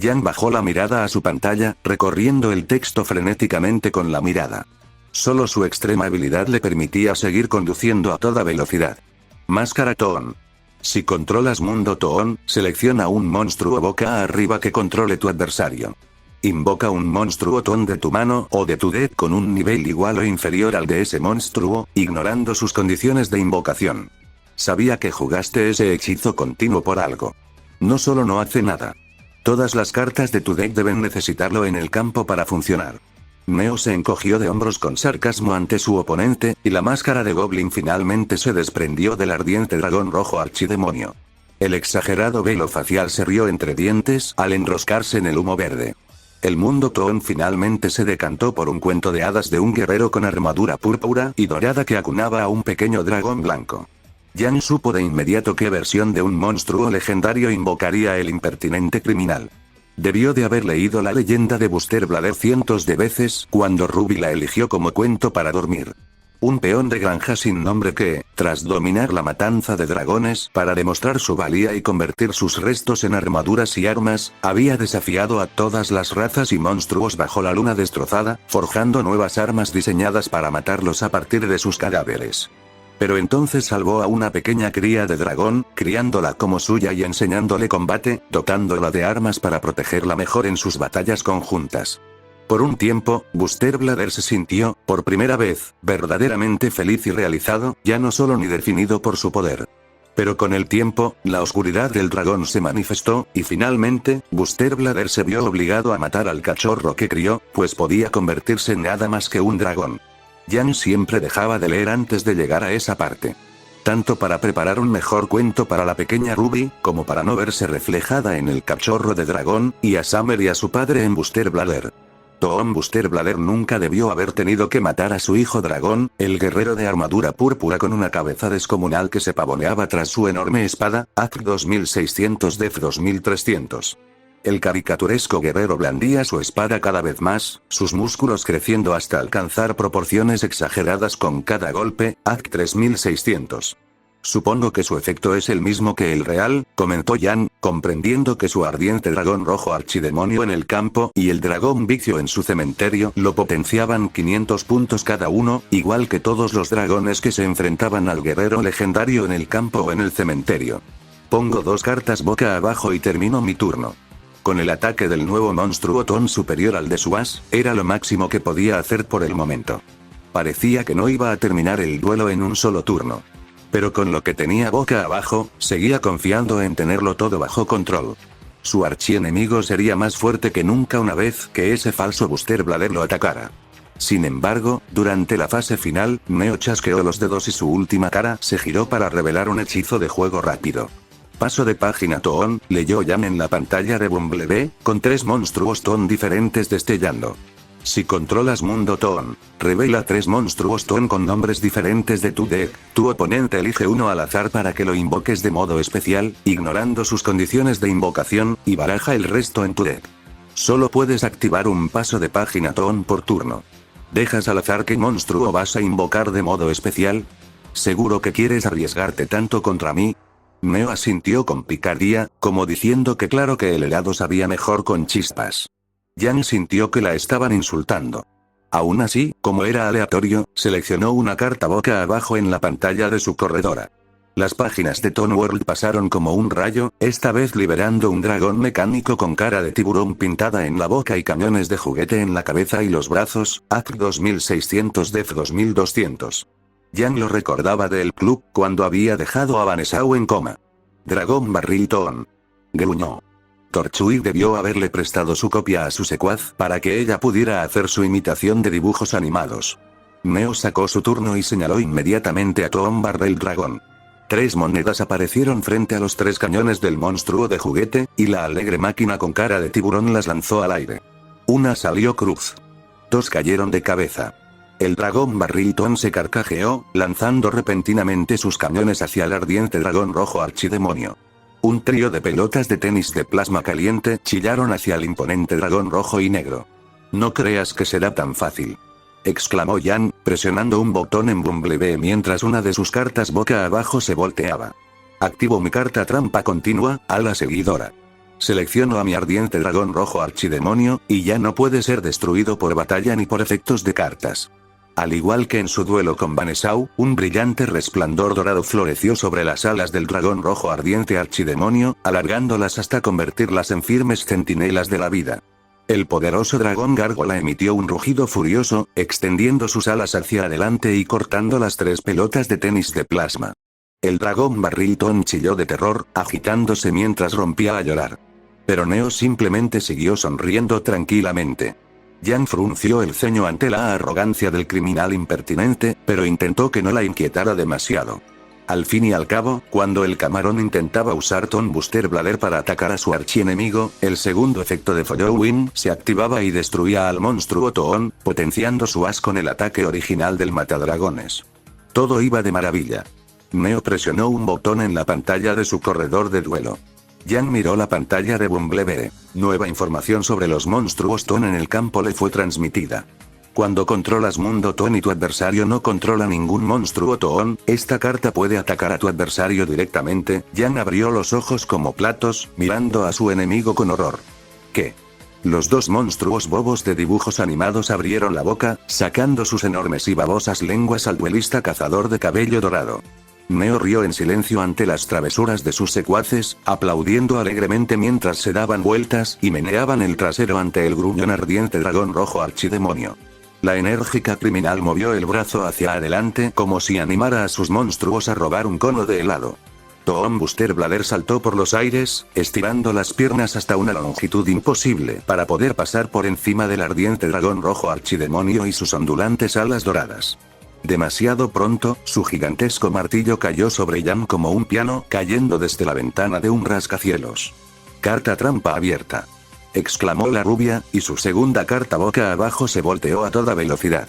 Jan bajó la mirada a su pantalla, recorriendo el texto frenéticamente con la mirada. Solo su extrema habilidad le permitía seguir conduciendo a toda velocidad. Máscara Toon. Si controlas Mundo Toon, selecciona un monstruo boca arriba que controle tu adversario. Invoca un monstruo Toon de tu mano o de tu deck con un nivel igual o inferior al de ese monstruo, ignorando sus condiciones de invocación. Sabía que jugaste ese hechizo continuo por algo. No solo no hace nada. Todas las cartas de tu deck deben necesitarlo en el campo para funcionar. Neo se encogió de hombros con sarcasmo ante su oponente, y la máscara de Goblin finalmente se desprendió del ardiente dragón rojo archidemonio. El exagerado velo facial se rió entre dientes al enroscarse en el humo verde. El mundo Toon finalmente se decantó por un cuento de hadas de un guerrero con armadura púrpura y dorada que acunaba a un pequeño dragón blanco. Jan supo de inmediato qué versión de un monstruo legendario invocaría el impertinente criminal. Debió de haber leído la leyenda de Buster Blader cientos de veces cuando Ruby la eligió como cuento para dormir. Un peón de granja sin nombre que, tras dominar la matanza de dragones para demostrar su valía y convertir sus restos en armaduras y armas, había desafiado a todas las razas y monstruos bajo la luna destrozada, forjando nuevas armas diseñadas para matarlos a partir de sus cadáveres. Pero entonces salvó a una pequeña cría de dragón, criándola como suya y enseñándole combate, dotándola de armas para protegerla mejor en sus batallas conjuntas. Por un tiempo, Buster Blader se sintió, por primera vez, verdaderamente feliz y realizado, ya no solo ni definido por su poder. Pero con el tiempo, la oscuridad del dragón se manifestó, y finalmente, Buster Blader se vio obligado a matar al cachorro que crió, pues podía convertirse en nada más que un dragón. Jan siempre dejaba de leer antes de llegar a esa parte. Tanto para preparar un mejor cuento para la pequeña Ruby, como para no verse reflejada en el cachorro de dragón, y a Summer y a su padre en Buster Blader. Toon Buster Blader nunca debió haber tenido que matar a su hijo dragón, el guerrero de armadura púrpura con una cabeza descomunal que se pavoneaba tras su enorme espada, AC 2600 Def 2300. El caricaturesco guerrero blandía su espada cada vez más, sus músculos creciendo hasta alcanzar proporciones exageradas con cada golpe, AC 3600. Supongo que su efecto es el mismo que el real, comentó Jan, comprendiendo que su ardiente dragón rojo archidemonio en el campo y el dragón vicio en su cementerio lo potenciaban 500 puntos cada uno, igual que todos los dragones que se enfrentaban al guerrero legendario en el campo o en el cementerio. Pongo 2 cartas boca abajo y termino mi turno. Con el ataque del nuevo monstruo Toon superior al de su as, era lo máximo que podía hacer por el momento. Parecía que no iba a terminar el duelo en un solo turno. Pero con lo que tenía boca abajo, seguía confiando en tenerlo todo bajo control. Su archienemigo sería más fuerte que nunca una vez que ese falso Buster Blader lo atacara. Sin embargo, durante la fase final, Neo chasqueó los dedos y su última cara se giró para revelar un hechizo de juego rápido. Paso de página Toon, leyó Jan en la pantalla de Bumblebee, con 3 monstruos Toon diferentes destellando. Si controlas Mundo Toon, revela 3 monstruos Toon con nombres diferentes de tu deck. Tu oponente elige uno al azar para que lo invoques de modo especial, ignorando sus condiciones de invocación, y baraja el resto en tu deck. Solo puedes activar un paso de página Toon por turno. ¿Dejas al azar qué monstruo vas a invocar de modo especial? ¿Seguro que quieres arriesgarte tanto contra mí? Neo asintió con picardía, como diciendo que claro que el helado sabía mejor con chispas. Jan sintió que la estaban insultando. Aún así, como era aleatorio, seleccionó una carta boca abajo en la pantalla de su corredora. Las páginas de Toon World pasaron como un rayo, esta vez liberando un dragón mecánico con cara de tiburón pintada en la boca y cañones de juguete en la cabeza y los brazos, AC 2600 Def 2200. Jan lo recordaba del club cuando había dejado a Vanessau en coma. Dragón Barril Toon. Gruñó. Torchwick debió haberle prestado su copia a su secuaz para que ella pudiera hacer su imitación de dibujos animados. Neo sacó su turno y señaló inmediatamente a Toon Barrel Dragón. 3 monedas aparecieron frente a los 3 cañones del monstruo de juguete, y la alegre máquina con cara de tiburón las lanzó al aire. Una salió cruz. 2 cayeron de cabeza. El dragón Barrilton se carcajeó, lanzando repentinamente sus cañones hacia el ardiente dragón rojo archidemonio. Un trío de pelotas de tenis de plasma caliente chillaron hacia el imponente dragón rojo y negro. No creas que será tan fácil, exclamó Jan, presionando un botón en Bumblebee mientras una de sus cartas boca abajo se volteaba. Activo mi carta trampa continua, ala seguidora. Selecciono a mi ardiente dragón rojo archidemonio, y ya no puede ser destruido por batalla ni por efectos de cartas. Al igual que en su duelo con Baneshao, un brillante resplandor dorado floreció sobre las alas del dragón rojo ardiente archidemonio, alargándolas hasta convertirlas en firmes centinelas de la vida. El poderoso dragón gárgola emitió un rugido furioso, extendiendo sus alas hacia adelante y cortando las 3 pelotas de tenis de plasma. El dragón Barrilton chilló de terror, agitándose mientras rompía a llorar. Pero Neo simplemente siguió sonriendo tranquilamente. Jan frunció el ceño ante la arrogancia del criminal impertinente, pero intentó que no la inquietara demasiado. Al fin y al cabo, cuando el camarón intentaba usar Ton Buster Blader para atacar a su archienemigo, el segundo efecto de Following se activaba y destruía al monstruo Toon, potenciando su as con el ataque original del matadragones. Todo iba de maravilla. Neo presionó un botón en la pantalla de su corredor de duelo. Jan miró la pantalla de Bumblebee. Nueva información sobre los monstruos Toon en el campo le fue transmitida. Cuando controlas Mundo Toon y tu adversario no controla ningún monstruo Toon, esta carta puede atacar a tu adversario directamente. Jan abrió los ojos como platos, mirando a su enemigo con horror. ¿Qué? Los 2 monstruos bobos de dibujos animados abrieron la boca, sacando sus enormes y babosas lenguas al duelista cazador de cabello dorado. Neo rió en silencio ante las travesuras de sus secuaces, aplaudiendo alegremente mientras se daban vueltas y meneaban el trasero ante el gruñón ardiente dragón rojo archidemonio. La enérgica criminal movió el brazo hacia adelante como si animara a sus monstruos a robar un cono de helado. Toon Buster Blader saltó por los aires, estirando las piernas hasta una longitud imposible para poder pasar por encima del ardiente dragón rojo archidemonio y sus ondulantes alas doradas. Demasiado pronto, su gigantesco martillo cayó sobre Jan como un piano, cayendo desde la ventana de un rascacielos. Carta trampa abierta, exclamó la rubia, y su segunda carta boca abajo se volteó a toda velocidad.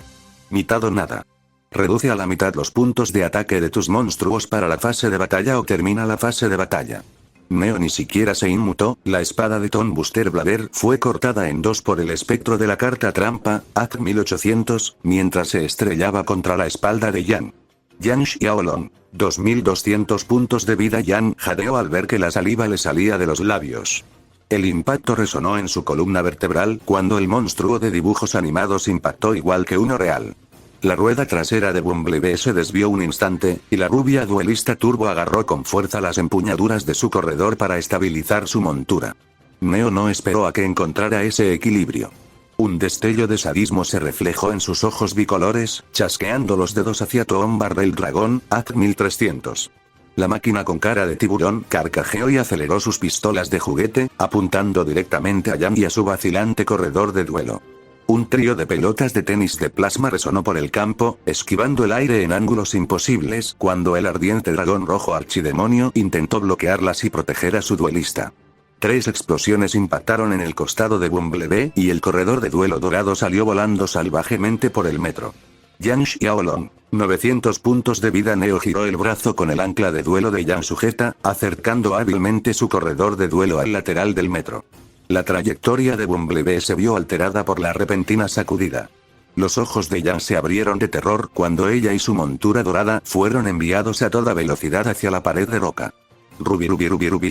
Mitad o nada. Reduce a la mitad los puntos de ataque de tus monstruos para la fase de batalla o termina la fase de batalla. Neo ni siquiera se inmutó, la espada de Ton Buster Blader fue cortada en 2 por el espectro de la carta trampa, AC 1800, mientras se estrellaba contra la espalda de Jan. Jan Xiaolong, 2200 puntos de vida. Jan jadeó al ver que la saliva le salía de los labios. El impacto resonó en su columna vertebral cuando el monstruo de dibujos animados impactó igual que uno real. La rueda trasera de Bumblebee se desvió un instante, y la rubia duelista turbo agarró con fuerza las empuñaduras de su corredor para estabilizar su montura. Neo no esperó a que encontrara ese equilibrio. Un destello de sadismo se reflejó en sus ojos bicolores, chasqueando los dedos hacia Toon Barrel Dragón, AC 1300. La máquina con cara de tiburón carcajeó y aceleró sus pistolas de juguete, apuntando directamente a Jan y a su vacilante corredor de duelo. Un trío de pelotas de tenis de plasma resonó por el campo, esquivando el aire en ángulos imposibles cuando el ardiente dragón rojo archidemonio intentó bloquearlas y proteger a su duelista. 3 explosiones impactaron en el costado de Bumblebee y el corredor de duelo dorado salió volando salvajemente por el metro. Jan Xiaolong, 900 puntos de vida. Neo giró el brazo con el ancla de duelo de Jan sujeta, acercando hábilmente su corredor de duelo al lateral del metro. La trayectoria de Bumblebee se vio alterada por la repentina sacudida. Los ojos de Jan se abrieron de terror cuando ella y su montura dorada fueron enviados a toda velocidad hacia la pared de roca. Ruby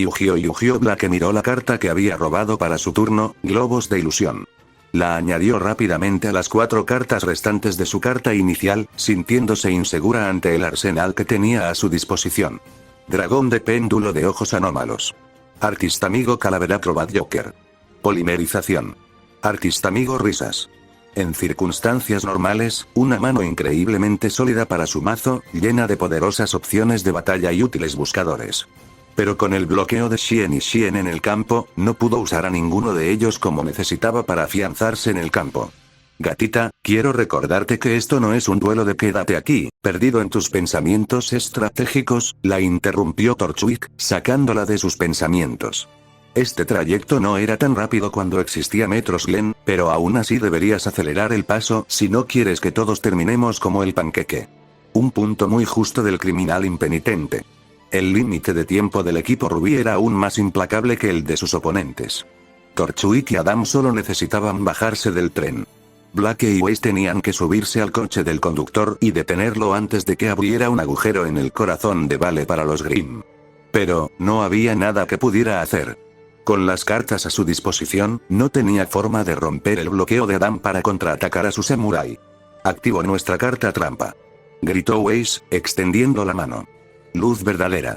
Ugio Black miró la carta que había robado para su turno, globos de ilusión. La añadió rápidamente a las 4 cartas restantes de su carta inicial, sintiéndose insegura ante el arsenal que tenía a su disposición. Dragón de péndulo de ojos anómalos. Artista amigo Calavera Acrobat Joker. Polimerización. Artista amigo risas. En circunstancias normales, una mano increíblemente sólida para su mazo, llena de poderosas opciones de batalla y útiles buscadores. Pero con el bloqueo de Xian y Xian en el campo, no pudo usar a ninguno de ellos como necesitaba para afianzarse en el campo. Gatita, quiero recordarte que esto no es un duelo de quédate aquí, perdido en tus pensamientos estratégicos, la interrumpió Torchwick, sacándola de sus pensamientos. Este trayecto no era tan rápido cuando existía Metros Glen, pero aún así deberías acelerar el paso si no quieres que todos terminemos como el panqueque. Un punto muy justo del criminal impenitente. El límite de tiempo del equipo Rubí era aún más implacable que el de sus oponentes. Torchwick y Adam solo necesitaban bajarse del tren. Blake y Weiss tenían que subirse al coche del conductor y detenerlo antes de que abriera un agujero en el corazón de Vale para los Grimm. Pero, no había nada que pudiera hacer. Con las cartas a su disposición, no tenía forma de romper el bloqueo de Adam para contraatacar a su samurái. Activo nuestra carta trampa. Gritó Weiss, extendiendo la mano. Luz verdadera.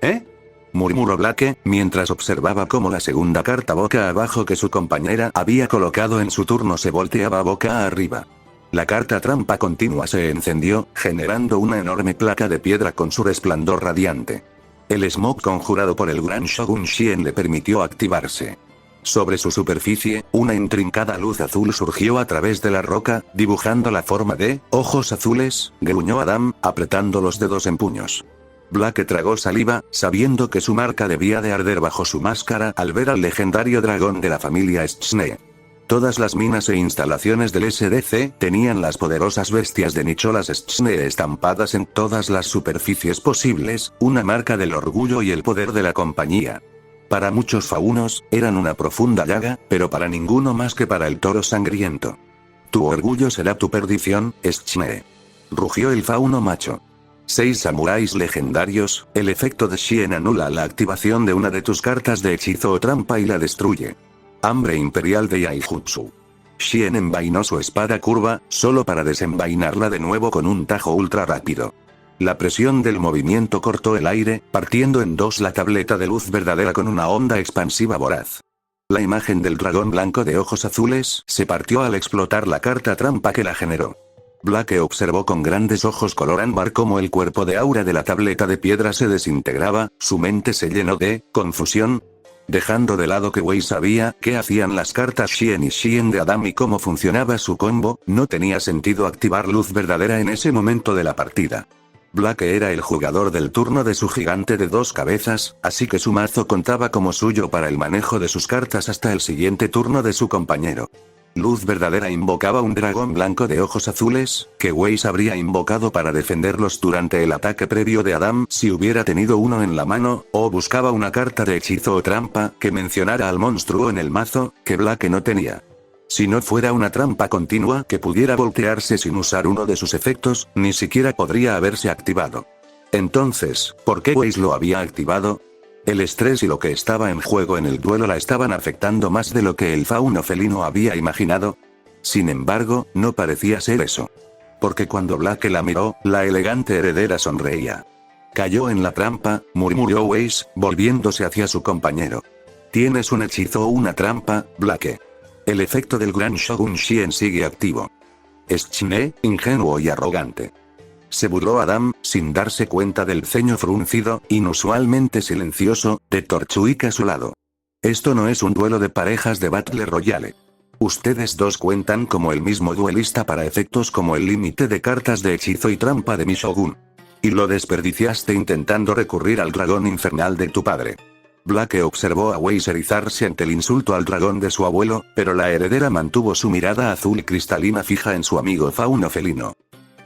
¿Eh? Murmuró Blake, mientras observaba cómo la segunda carta boca abajo que su compañera había colocado en su turno se volteaba boca arriba. La carta trampa continua se encendió, generando una enorme placa de piedra con su resplandor radiante. El smog conjurado por el gran Shogun Shien le permitió activarse. Sobre su superficie, una intrincada luz azul surgió a través de la roca, dibujando la forma de ojos azules, gruñó Adam, apretando los dedos en puños. Blake tragó saliva, sabiendo que su marca debía de arder bajo su máscara al ver al legendario dragón de la familia Schne. Todas las minas e instalaciones del SDC tenían las poderosas bestias de Nicholas Schne estampadas en todas las superficies posibles, una marca del orgullo y el poder de la compañía. Para muchos faunos, eran una profunda llaga, pero para ninguno más que para el toro sangriento. Tu orgullo será tu perdición, Schne. Rugió el fauno macho. 6 samuráis legendarios, el efecto de Shien anula la activación de una de tus cartas de hechizo o trampa y la destruye. Hambre imperial de Yaijutsu. Shien envainó su espada curva, solo para desenvainarla de nuevo con un tajo ultra rápido. La presión del movimiento cortó el aire, partiendo en dos la tableta de luz verdadera con una onda expansiva voraz. La imagen del dragón blanco de ojos azules se partió al explotar la carta trampa que la generó. Blake observó con grandes ojos color ámbar cómo el cuerpo de aura de la tableta de piedra se desintegraba, su mente se llenó de confusión. Dejando de lado que Weiss sabía qué hacían las cartas Shien y Shien de Adam y cómo funcionaba su combo, no tenía sentido activar luz verdadera en ese momento de la partida. Blake era el jugador del turno de su gigante de 2 cabezas, así que su mazo contaba como suyo para el manejo de sus cartas hasta el siguiente turno de su compañero. Luz verdadera invocaba un dragón blanco de ojos azules, que Weiss habría invocado para defenderlos durante el ataque previo de Adam si hubiera tenido uno en la mano, o buscaba una carta de hechizo o trampa que mencionara al monstruo en el mazo, que Blake no tenía. Si no fuera una trampa continua que pudiera voltearse sin usar uno de sus efectos, ni siquiera podría haberse activado. Entonces, ¿por qué Weiss lo había activado? El estrés y lo que estaba en juego en el duelo la estaban afectando más de lo que el fauno felino había imaginado. Sin embargo, no parecía ser eso. Porque cuando Blake la miró, la elegante heredera sonreía. Cayó en la trampa, murmuró Weiss, volviéndose hacia su compañero. Tienes un hechizo o una trampa, Blake. El efecto del gran Shogun Shien sigue activo. Schne, ingenuo y arrogante. Se burló Adam, sin darse cuenta del ceño fruncido, inusualmente silencioso, de Torchwick a su lado. Esto no es un duelo de parejas de Battle Royale. Ustedes dos cuentan como el mismo duelista para efectos como el límite de cartas de hechizo y trampa de mi Shogun. Y lo desperdiciaste intentando recurrir al dragón infernal de tu padre. Blake observó a Weiss erizarse ante el insulto al dragón de su abuelo, pero la heredera mantuvo su mirada azul y cristalina fija en su amigo fauno felino.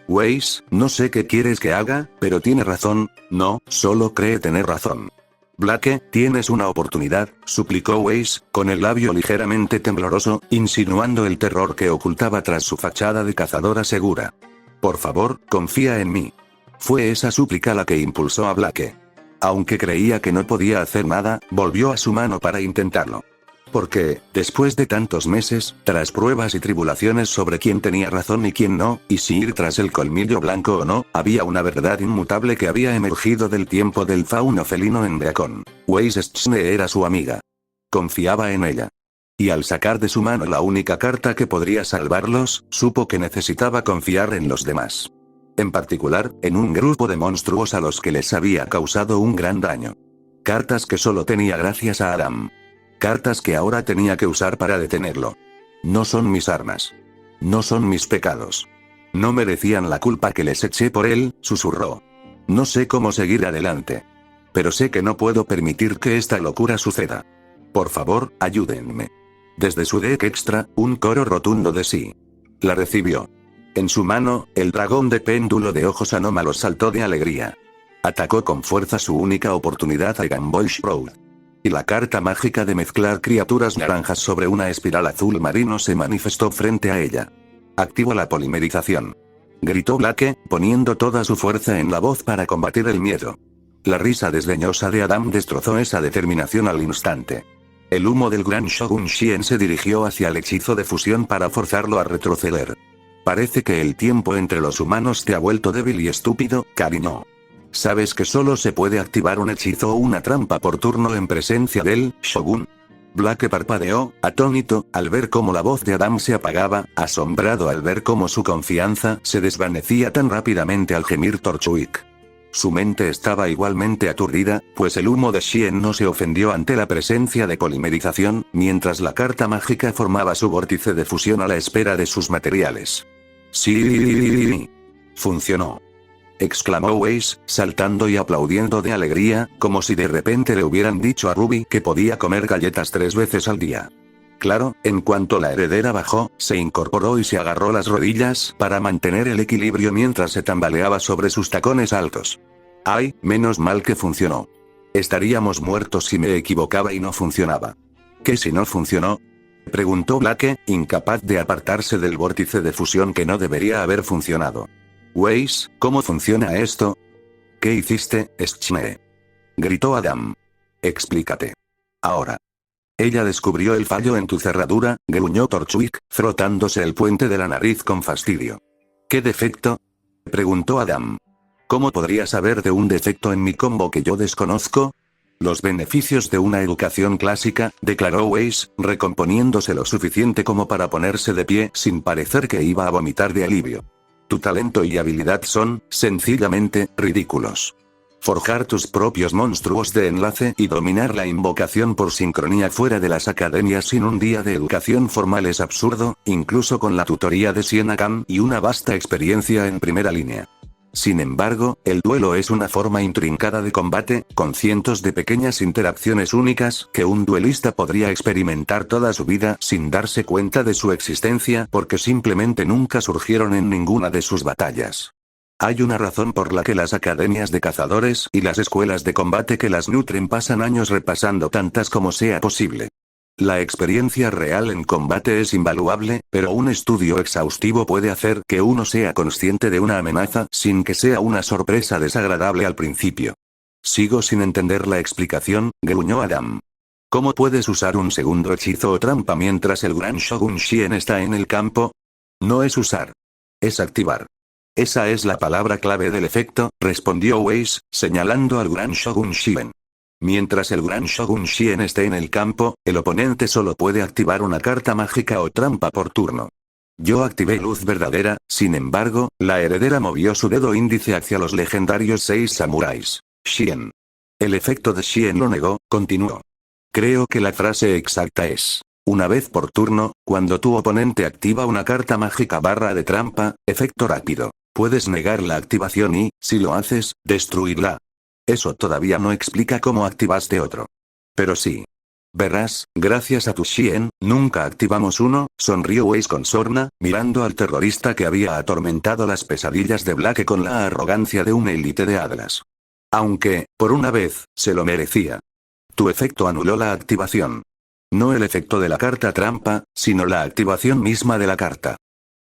Weiss, no sé qué quieres que haga, pero tiene razón, no, solo cree tener razón. Blake, tienes una oportunidad, suplicó Weiss, con el labio ligeramente tembloroso, insinuando el terror que ocultaba tras su fachada de cazadora segura. Por favor, confía en mí. Fue esa súplica la que impulsó a Blake. Aunque creía que no podía hacer nada, volvió a su mano para intentarlo. Porque, después de tantos meses, tras pruebas y tribulaciones sobre quién tenía razón y quién no, y si ir tras el colmillo blanco o no, había una verdad inmutable que había emergido del tiempo del fauno felino en Beacon. Weiss Schne era su amiga. Confiaba en ella. Y al sacar de su mano la única carta que podría salvarlos, supo que necesitaba confiar en los demás. En particular, en un grupo de monstruos a los que les había causado un gran daño. Cartas que solo tenía gracias a Adam. Cartas que ahora tenía que usar para detenerlo. No son mis armas. No son mis pecados. No merecían la culpa que les eché por él, susurró. No sé cómo seguir adelante. Pero sé que no puedo permitir que esta locura suceda. Por favor, ayúdenme. Desde su deck extra, un coro rotundo de sí. La recibió. En su mano, el dragón de péndulo de ojos anómalos saltó de alegría. Atacó con fuerza su única oportunidad a Gambosh Road. Y la carta mágica de mezclar criaturas naranjas sobre una espiral azul marino se manifestó frente a ella. Activó la polimerización. Gritó Blake, poniendo toda su fuerza en la voz para combatir el miedo. La risa desdeñosa de Adam destrozó esa determinación al instante. El humo del gran Shogun Shien se dirigió hacia el hechizo de fusión para forzarlo a retroceder. Parece que el tiempo entre los humanos te ha vuelto débil y estúpido, cariño. ¿Sabes que solo se puede activar un hechizo o una trampa por turno en presencia del Shogun? Blake parpadeó, atónito, al ver cómo la voz de Adam se apagaba, asombrado al ver cómo su confianza se desvanecía tan rápidamente al gemir Torchwick. Su mente estaba igualmente aturdida, pues el humo de Shien no se ofendió ante la presencia de polimerización, mientras la carta mágica formaba su vórtice de fusión a la espera de sus materiales. Sí. Funcionó. Exclamó Weiss, saltando y aplaudiendo de alegría, como si de repente le hubieran dicho a Ruby que podía comer galletas 3 veces al día. Claro, en cuanto la heredera bajó, se incorporó y se agarró las rodillas para mantener el equilibrio mientras se tambaleaba sobre sus tacones altos. Ay, menos mal que funcionó. Estaríamos muertos si me equivocaba y no funcionaba. ¿Qué si no funcionó? Preguntó Blake, incapaz de apartarse del vórtice de fusión que no debería haber funcionado. Weiss, ¿cómo funciona esto? ¿Qué hiciste, Schme? Gritó Adam. Explícate. Ahora. Ella descubrió el fallo en tu cerradura, gruñó Torchwick, frotándose el puente de la nariz con fastidio. ¿Qué defecto? Preguntó Adam. ¿Cómo podría saber de un defecto en mi combo que yo desconozco? Los beneficios de una educación clásica, declaró Weiss, recomponiéndose lo suficiente como para ponerse de pie sin parecer que iba a vomitar de alivio. Tu talento y habilidad son, sencillamente, ridículos. Forjar tus propios monstruos de enlace y dominar la invocación por sincronía fuera de las academias sin un día de educación formal es absurdo, incluso con la tutoría de Siena Khan y una vasta experiencia en primera línea. Sin embargo, el duelo es una forma intrincada de combate, con cientos de pequeñas interacciones únicas que un duelista podría experimentar toda su vida sin darse cuenta de su existencia porque simplemente nunca surgieron en ninguna de sus batallas. Hay una razón por la que las academias de cazadores y las escuelas de combate que las nutren pasan años repasando tantas como sea posible. La experiencia real en combate es invaluable, pero un estudio exhaustivo puede hacer que uno sea consciente de una amenaza sin que sea una sorpresa desagradable al principio. Sigo sin entender la explicación, gruñó Adam. ¿Cómo puedes usar un segundo hechizo o trampa mientras el gran Shogun Shien está en el campo? No es usar. Es activar. Esa es la palabra clave del efecto, respondió Weiss, señalando al gran Shogun Shien. Mientras el gran Shogun Shien esté en el campo, el oponente solo puede activar una carta mágica o trampa por turno. Yo activé luz verdadera, sin embargo, la heredera movió su dedo índice hacia los legendarios 6 samuráis. Shien. El efecto de Shien lo negó, continuó. Creo que la frase exacta es: una vez por turno, cuando tu oponente activa una carta mágica / de trampa, efecto rápido, puedes negar la activación y, si lo haces, destruirla. Eso todavía no explica cómo activaste otro. Pero sí. Verás, gracias a tu Shien, nunca activamos uno, sonrió Weiss con sorna, mirando al terrorista que había atormentado las pesadillas de Blake con la arrogancia de una élite de Atlas. Aunque, por una vez, se lo merecía. Tu efecto anuló la activación. No el efecto de la carta trampa, sino la activación misma de la carta.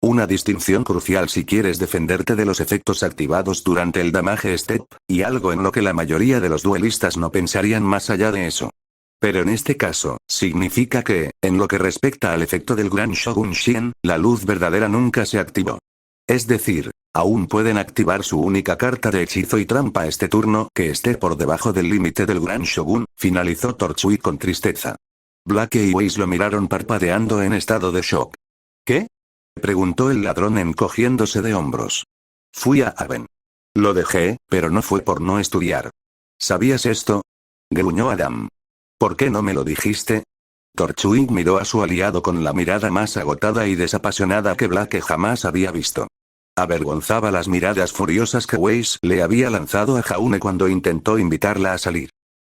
Una distinción crucial si quieres defenderte de los efectos activados durante el damage step, y algo en lo que la mayoría de los duelistas no pensarían más allá de eso. Pero en este caso, significa que, en lo que respecta al efecto del gran Shogun Shien, la luz verdadera nunca se activó. Es decir, aún pueden activar su única carta de hechizo y trampa este turno que esté por debajo del límite del gran Shogun, finalizó Torchwick con tristeza. Blake y Weiss lo miraron parpadeando en estado de shock. ¿Qué? Preguntó el ladrón encogiéndose de hombros. Fui a Haven. Lo dejé, pero no fue por no estudiar. ¿Sabías esto? Gruñó Adam. ¿Por qué no me lo dijiste? Torchwick miró a su aliado con la mirada más agotada y desapasionada que Blake jamás había visto. Avergonzaba las miradas furiosas que Weiss le había lanzado a Jaune cuando intentó invitarla a salir.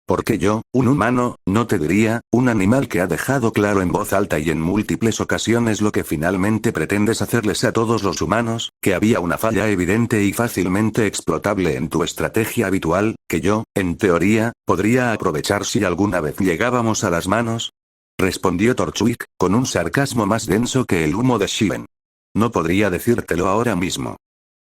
Porque yo, un humano, no te diría, un animal que ha dejado claro en voz alta y en múltiples ocasiones lo que finalmente pretendes hacerles a todos los humanos, que había una falla evidente y fácilmente explotable en tu estrategia habitual, que yo, en teoría, podría aprovechar si alguna vez llegábamos a las manos? Respondió Torchwick, con un sarcasmo más denso que el humo de Shiven. No podría decírtelo ahora mismo.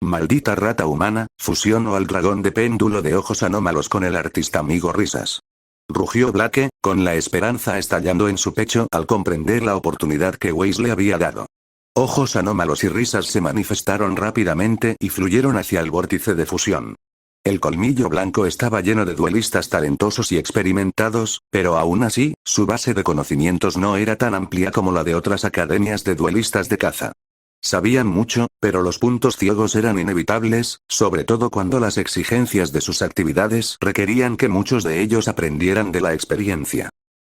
Maldita rata humana, fusiono al dragón de péndulo de ojos anómalos con el artista amigo risas. Rugió Blake, con la esperanza estallando en su pecho al comprender la oportunidad que Weiss le había dado. Ojos anómalos y risas se manifestaron rápidamente y fluyeron hacia el vórtice de fusión. El colmillo blanco estaba lleno de duelistas talentosos y experimentados, pero aún así, su base de conocimientos no era tan amplia como la de otras academias de duelistas de caza. Sabían mucho, pero los puntos ciegos eran inevitables, sobre todo cuando las exigencias de sus actividades requerían que muchos de ellos aprendieran de la experiencia.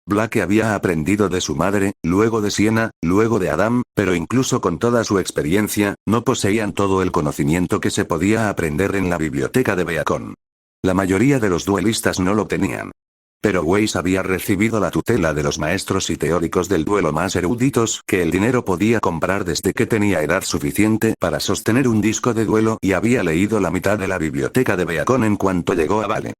Blake había aprendido de su madre, luego de Sienna, luego de Adam, pero incluso con toda su experiencia, no poseían todo el conocimiento que se podía aprender en la biblioteca de Beacon. La mayoría de los duelistas no lo tenían. Pero Weiss había recibido la tutela de los maestros y teóricos del duelo más eruditos que el dinero podía comprar desde que tenía edad suficiente para sostener un disco de duelo y había leído la mitad de la biblioteca de Beacon en cuanto llegó a Vale.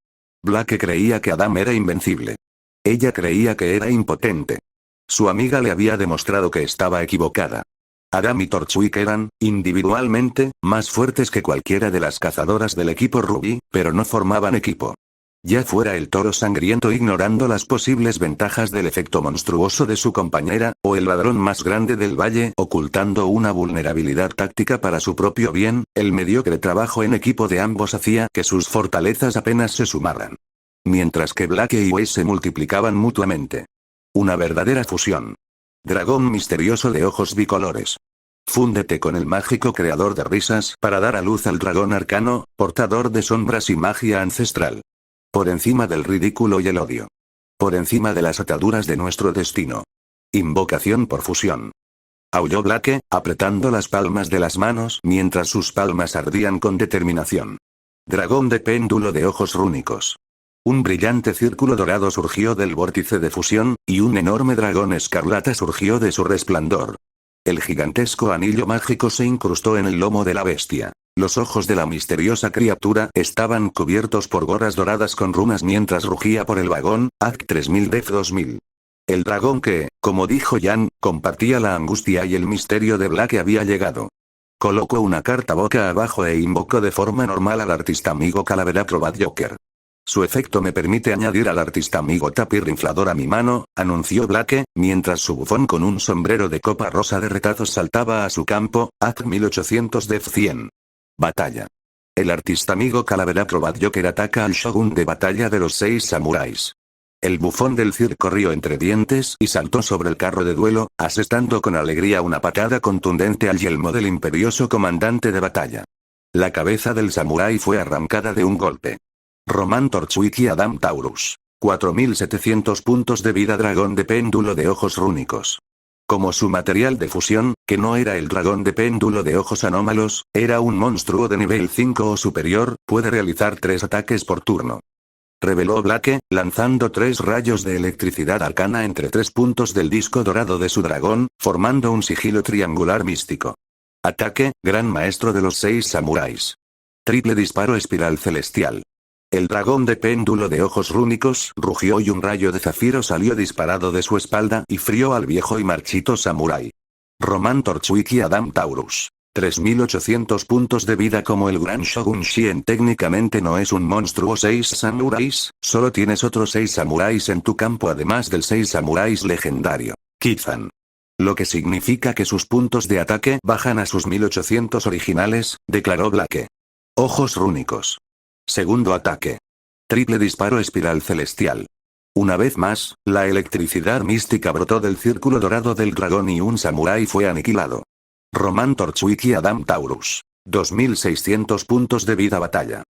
Blake creía que Adam era invencible. Ella creía que era impotente. Su amiga le había demostrado que estaba equivocada. Adam y Torchwick eran, individualmente, más fuertes que cualquiera de las cazadoras del equipo Ruby, pero no formaban equipo. Ya fuera el toro sangriento ignorando las posibles ventajas del efecto monstruoso de su compañera, o el ladrón más grande del valle ocultando una vulnerabilidad táctica para su propio bien, el mediocre trabajo en equipo de ambos hacía que sus fortalezas apenas se sumaran. Mientras que Blake y Weiss se multiplicaban mutuamente. Una verdadera fusión. Dragón misterioso de ojos bicolores. Fúndete con el mágico creador de risas para dar a luz al dragón arcano, portador de sombras y magia ancestral. Por encima del ridículo y el odio. Por encima de las ataduras de nuestro destino. Invocación por fusión. Aulló Blake, apretando las palmas de las manos mientras sus palmas ardían con determinación. Dragón de péndulo de ojos rúnicos. Un brillante círculo dorado surgió del vórtice de fusión, y un enorme dragón escarlata surgió de su resplandor. El gigantesco anillo mágico se incrustó en el lomo de la bestia. Los ojos de la misteriosa criatura estaban cubiertos por gorras doradas con runas mientras rugía por el vagón, Act 3000 Def 2000. El dragón que, como dijo Jan, compartía la angustia y el misterio de Blake había llegado. Colocó una carta boca abajo e invocó de forma normal al artista amigo Calavera Acrobat Joker. Su efecto me permite añadir al artista amigo tapir inflador a mi mano, anunció Blake, mientras su bufón con un sombrero de copa rosa de retazos saltaba a su campo, Act 1800 Def 100. Batalla. El artista amigo Calavera Acrobat Joker ataca al shogun de batalla de los 6 samuráis. El bufón del circo rió entre dientes y saltó sobre el carro de duelo, asestando con alegría una patada contundente al yelmo del imperioso comandante de batalla. La cabeza del samurái fue arrancada de un golpe. Roman Torchwick y Adam Taurus. 4700 puntos de vida. Dragón de péndulo de ojos rúnicos. Como su material de fusión, que no era el dragón de péndulo de ojos anómalos, era un monstruo de nivel 5 o superior, puede realizar 3 ataques por turno. Reveló Blake, lanzando 3 rayos de electricidad arcana entre 3 puntos del disco dorado de su dragón, formando un sigilo triangular místico. Ataque, gran maestro de los 6 samuráis. Triple disparo espiral celestial. El dragón de péndulo de ojos rúnicos rugió y un rayo de zafiro salió disparado de su espalda y frió al viejo y marchito samurái. Roman Torchwick y Adam Taurus. 3800 puntos de vida. Como el gran shogun Shien técnicamente no es un monstruo 6 samuráis, solo tienes otros 6 samuráis en tu campo además del 6 samuráis legendario, Kizan. Lo que significa que sus puntos de ataque bajan a sus 1800 originales, declaró Blake. Ojos rúnicos. Segundo ataque. Triple disparo espiral celestial. Una vez más, la electricidad mística brotó del círculo dorado del dragón y un samurái fue aniquilado. Roman Torchwick y Adam Taurus. 2600 puntos de vida. Batalla.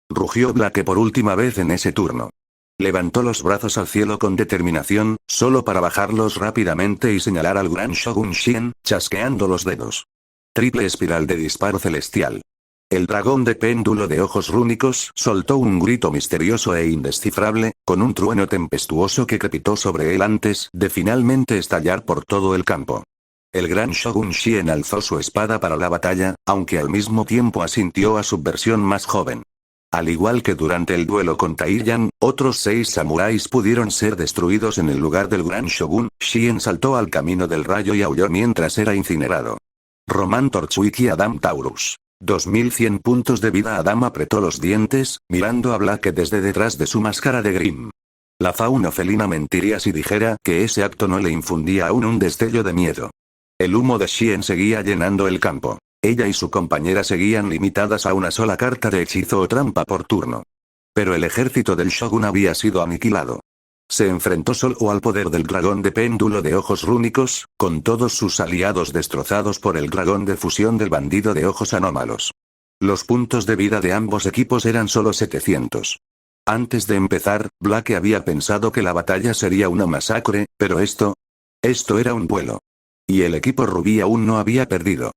Rugió Blake por última vez en ese turno. Levantó los brazos al cielo con determinación, solo para bajarlos rápidamente y señalar al gran Shogun Shien, chasqueando los dedos. Triple espiral de disparo celestial. El dragón de péndulo de ojos rúnicos soltó un grito misterioso e indescifrable, con un trueno tempestuoso que crepitó sobre él antes de finalmente estallar por todo el campo. El gran Shogun Shien alzó su espada para la batalla, aunque al mismo tiempo asintió a su versión más joven. Al igual que durante el duelo con Taiyan, otros 6 samuráis pudieron ser destruidos en el lugar del gran Shogun. Shien saltó al camino del rayo y aulló mientras era incinerado. Roman Torchwick y Adam Taurus. 2100 puntos de vida. Adam apretó los dientes, mirando a Blake desde detrás de su máscara de Grimm. La fauna felina mentiría si dijera que ese acto no le infundía aún un destello de miedo. El humo de Shien seguía llenando el campo. Ella y su compañera seguían limitadas a una sola carta de hechizo o trampa por turno. Pero el ejército del Shogun había sido aniquilado. Se enfrentó solo al poder del dragón de péndulo de ojos rúnicos, con todos sus aliados destrozados por el dragón de fusión del bandido de ojos anómalos. Los puntos de vida de ambos equipos eran solo 700. Antes de empezar, Blake había pensado que la batalla sería una masacre, pero esto era un duelo. Y el equipo rubí aún no había perdido.